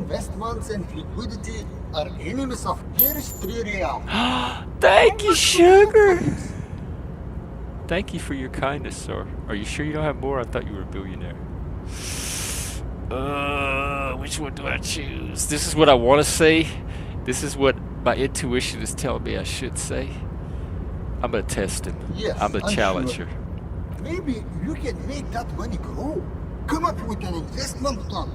Investments and liquidity are enemies of here's 3 real. Thank you, sugar. Thank you for your kindness, sir. Are you sure you don't have more? I thought you were a billionaire. Which one do I choose? This is what I want to say. This is what my intuition is telling me I should say. I'm gonna test him. Yes, I'm the I'm challenger. sure. Maybe you can make that money grow. Come up with an investment plan.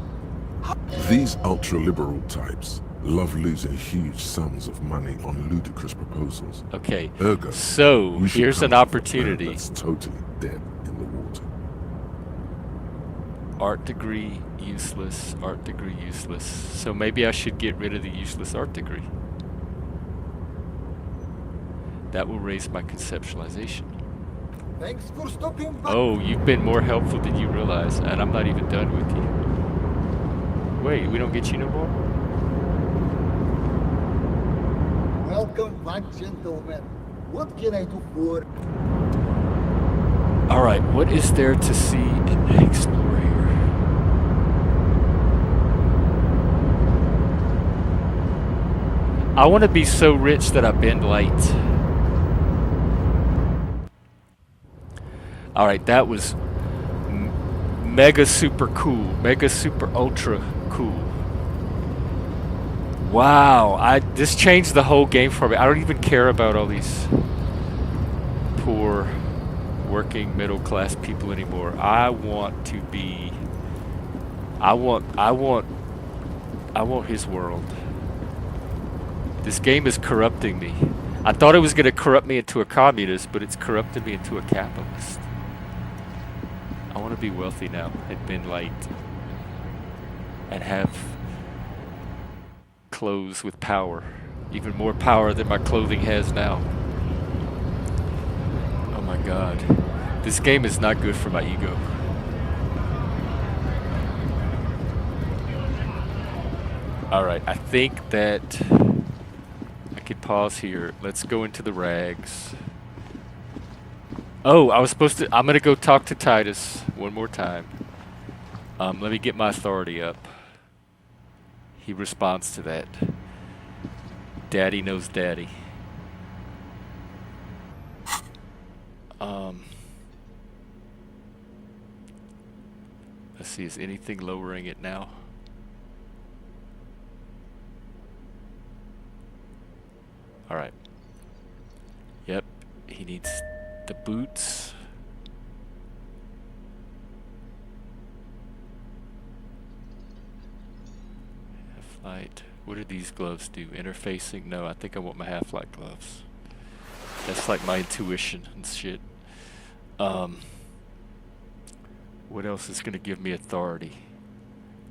These ultra-liberal types love losing huge sums of money on ludicrous proposals. Okay, Ergo, so you should here's come an up with a plan opportunity. that's totally dead in the water. Art degree, useless. Art degree, useless. So maybe I should get rid of the useless art degree. That will raise my conceptualization. Thanks for stopping by. Oh, you've been more helpful than you realize, and I'm not even done with you. Wait, we don't get you no more? Welcome back, gentlemen. What can I do for? All right, what is there to see and explore here? I want to be so rich that I bend light. All right, that was mega super cool, mega super ultra cool. Wow, this changed the whole game for me. I don't even care about all these poor working middle class people anymore. I want to be I want his world. This game is corrupting me. I thought it was going to corrupt me into a communist, but it's corrupted me into a capitalist. I want to be wealthy now and bend light and have clothes with power, even more power than my clothing has now. Oh my god, this game is not good for my ego. Alright, I think that I could pause here. Let's go into the rags. Oh, I'm gonna go talk to Titus one more time. Let me get my authority up. He responds to that. Daddy knows daddy. Let's see, is anything lowering it now? Alright. Yep, he needs the boots. Half-light. What do these gloves do? Interfacing? No, I think I want my half-light gloves. That's like my intuition and shit. What else is gonna give me authority?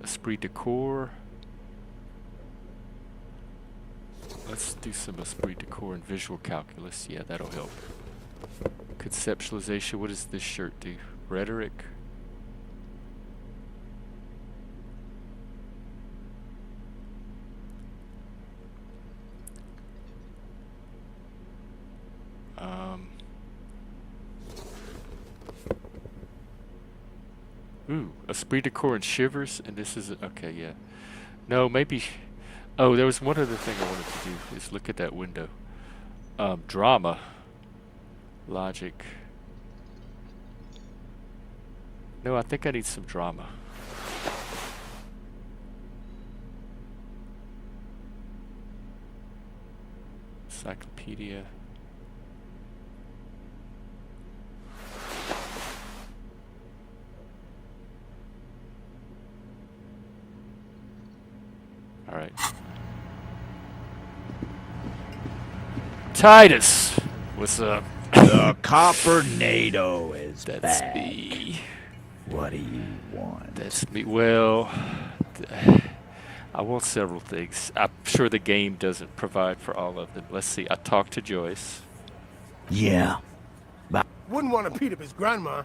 Esprit de corps. Let's do some esprit de corps and visual calculus. Yeah, that'll help. Conceptualization. What does this shirt do? Rhetoric. Ooh, esprit de corps and shivers, and this is okay. Yeah. No, maybe. Oh, there was one other thing I wanted to do, is look at that window. Drama. Logic. No, I think I need some drama. Encyclopedia. All right. Titus, what's up? The Coppernado is That's back. me. What do you want? That's me. Well, I want several things. I'm sure the game doesn't provide for all of them. Let's see. I talked to Joyce. Yeah. Wouldn't want to beat up his grandma.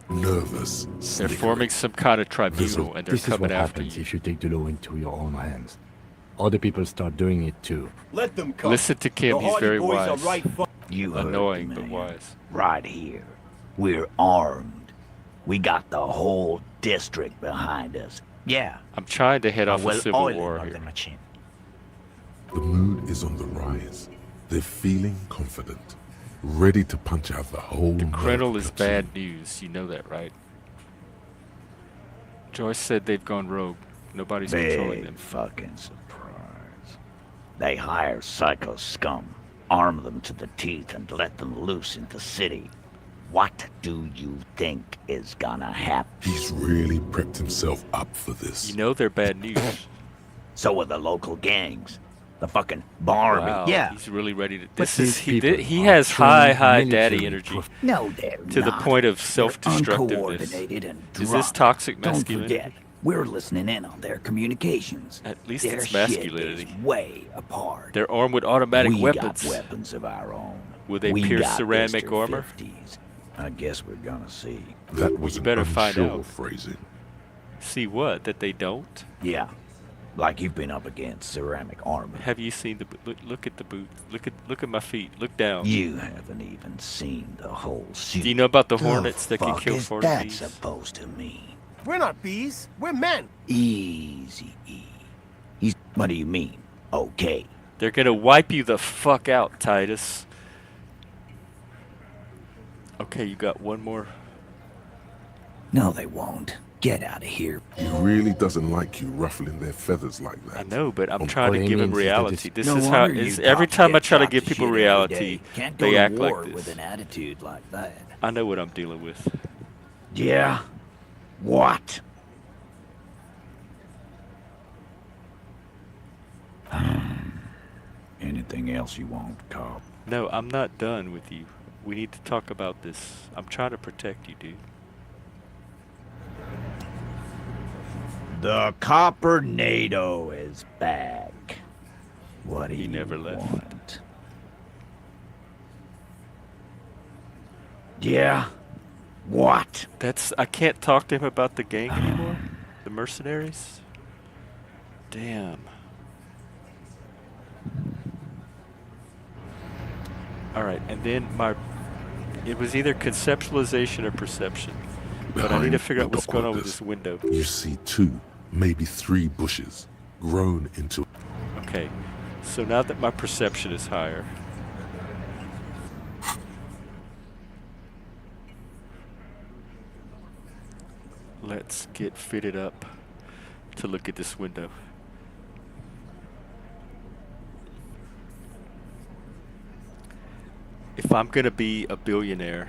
Nervous. They're forming some kind of tribunal, and they're This is coming what after happens you. if you take the law into your own hands. Other people start doing it too. Let them come. Listen to Kim. He's very wise. You Annoying, heard but me. wise. Right here. We're armed. We got the whole district behind us. Yeah. I'm trying to head off a civil oil war on here. the machine. The mood is on the rise. They're feeling confident, ready to punch out the whole. The Krennel is platoon. bad news. You know that, right? Joyce said they've gone rogue. Nobody's controlling Big them. fucking surprise. They hire psycho scum, arm them to the teeth, and let them loose in the city. What do you think is gonna happen? He's really prepped himself up for this. You know they're bad news. So are the local gangs. The fucking barmy. Wow, Yeah. he's really ready to. But This is these people he are has high trained daddy military energy No, they're to the not. point of They're self-destructiveness. uncoordinated and Is this drunk. toxic Don't masculinity? forget, we're listening in on their communications. At least Their it's shit masculinity. is way apart. They're armed with automatic we weapons. got weapons of our own. Will they we pierce got ceramic Mr. armor? 50s. I guess we're gonna see. That was You an better find unsure out. phrasing. See what? That they don't? Yeah. Like you've been up against ceramic armor. Have you seen the look at the boots? Look at my feet. Look down. You haven't even seen the whole suit. Do you know about the hornets that can kill is 40 that bees? supposed to mean? We're not bees. We're men. Easy. What do you mean? Okay. They're gonna wipe you the fuck out, Titus. Okay, you got one more. No, they won't. Get out of here. He really doesn't like you ruffling their feathers like that. I know, but I'm On trying to what he give him means is that reality. it's- This No is how wonder is you every cops time I get try to shot give to people shit every reality, day. Can't go they to act war like with this. an attitude like that. I know what I'm dealing with. Yeah? What? Anything else you want, cop? No, I'm not done with you. We need to talk about this. I'm trying to protect you, dude. The Copper NATO is back. What do He you never left. want? Yeah? What? I can't talk to him about the gang anymore? The mercenaries? Damn. Alright, and then it was either conceptualization or perception. But I need to figure out what's going on with this window. You see 2, maybe 3 bushes grown into... Okay, so now that my perception is higher, let's get fitted up to look at this window. If I'm gonna be a billionaire,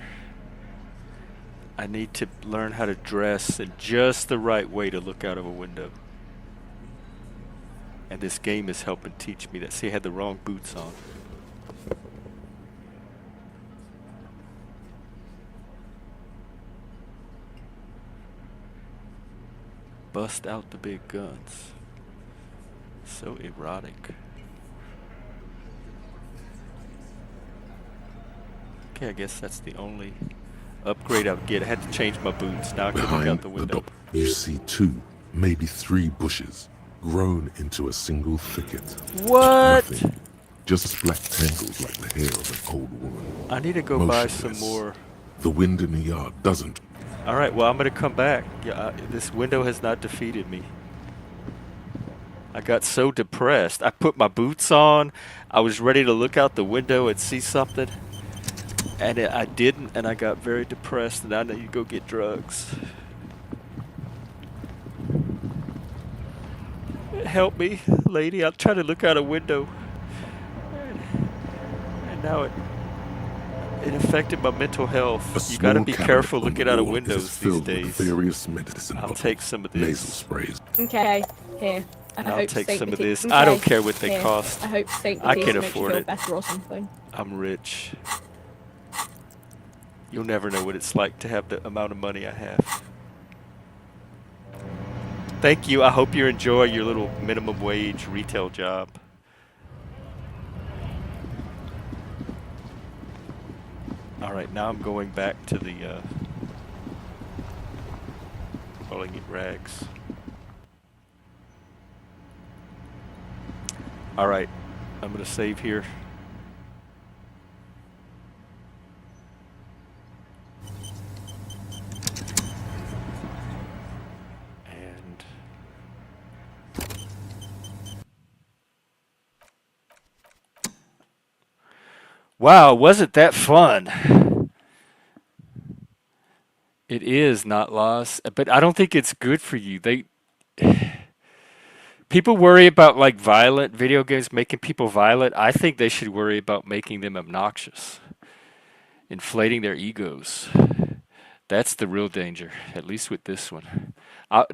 I need to learn how to dress in just the right way to look out of a window. And this game is helping teach me that. See, I had the wrong boots on. Bust out the big guns. So erotic. Okay, I guess that's the only upgrade I would get. I had to change my boots. Now I can look out Behind the the window. door, you see 2, maybe 3 bushes grown into a single thicket. What? Nothing. Just black tangles like the hair of an old woman. I need to go buy some Motionless. more. The wind in the yard doesn't. Alright, well, I'm going to come back. Yeah, this window has not defeated me. I got so depressed. I put my boots on. I was ready to look out the window and see something. And I didn't, and I got very depressed, and I need to go get drugs. Help me, lady. I'm trying to look out a window. And now it affected my mental health. You gotta be careful looking out of windows these days. Various medicine I'll bottles, take some of nasal this. sprays. Okay, here. And I'll take some of this. Okay, I don't care what they here. cost. I hope Saint I Batiste can makes you afford feel it. better or something. I'm rich. You'll never know what it's like to have the amount of money I have. Thank you. I hope you enjoy your little minimum wage retail job. Alright, now I'm going back to the calling it rags. Alright, I'm gonna save here. And wow, wasn't that fun? It is not lost, but I don't think it's good for you. People worry about like violent video games making people violent. I think they should worry about making them obnoxious, inflating their egos. That's the real danger, at least with this one. I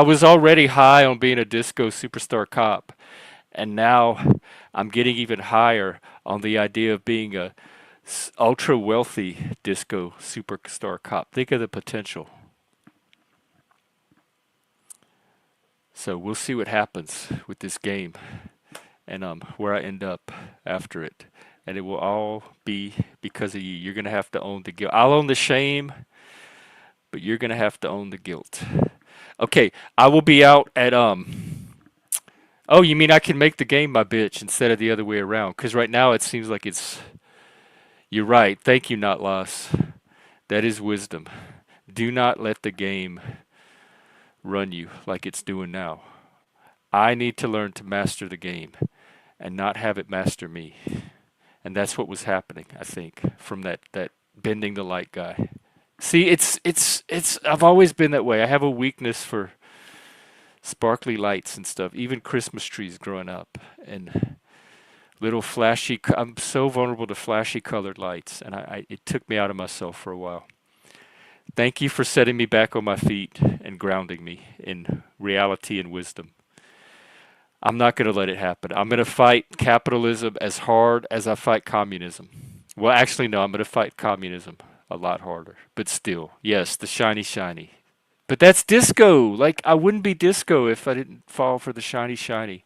was already high on being a disco superstar cop, and now I'm getting even higher on the idea of being a ultra wealthy disco superstar cop. Think of the potential. So we'll see what happens with this game and where I end up after it. And it will all be because of you. You're going to have to own the guilt. I'll own the shame, but you're going to have to own the guilt. Okay, I will be out at Oh, you mean I can make the game my bitch instead of the other way around? Because right now it seems like it's... You're right. Thank you, Not Loss. That is wisdom. Do not let the game run you like it's doing now. I need to learn to master the game and not have it master me. And that's what was happening, I think, from that bending the light guy. See, it's I've always been that way. I have a weakness for sparkly lights and stuff, even Christmas trees growing up and little flashy I'm so vulnerable to flashy colored lights, and it took me out of myself for a while. Thank you for setting me back on my feet and grounding me in reality and wisdom. I'm not going to let it happen. I'm going to fight capitalism as hard as I fight communism. Well, actually, no, I'm going to fight communism a lot harder. But still, yes, the shiny, shiny. But that's disco. Like, I wouldn't be disco if I didn't fall for the shiny, shiny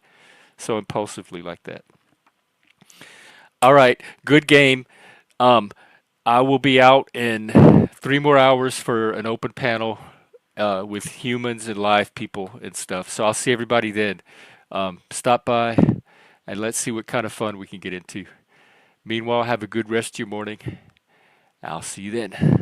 so impulsively like that. All right, good game. I will be out in 3 more hours for an open panel with humans and live people and stuff. So I'll see everybody then. Stop by and let's see what kind of fun we can get into. Meanwhile, have a good rest of your morning. I'll see you then.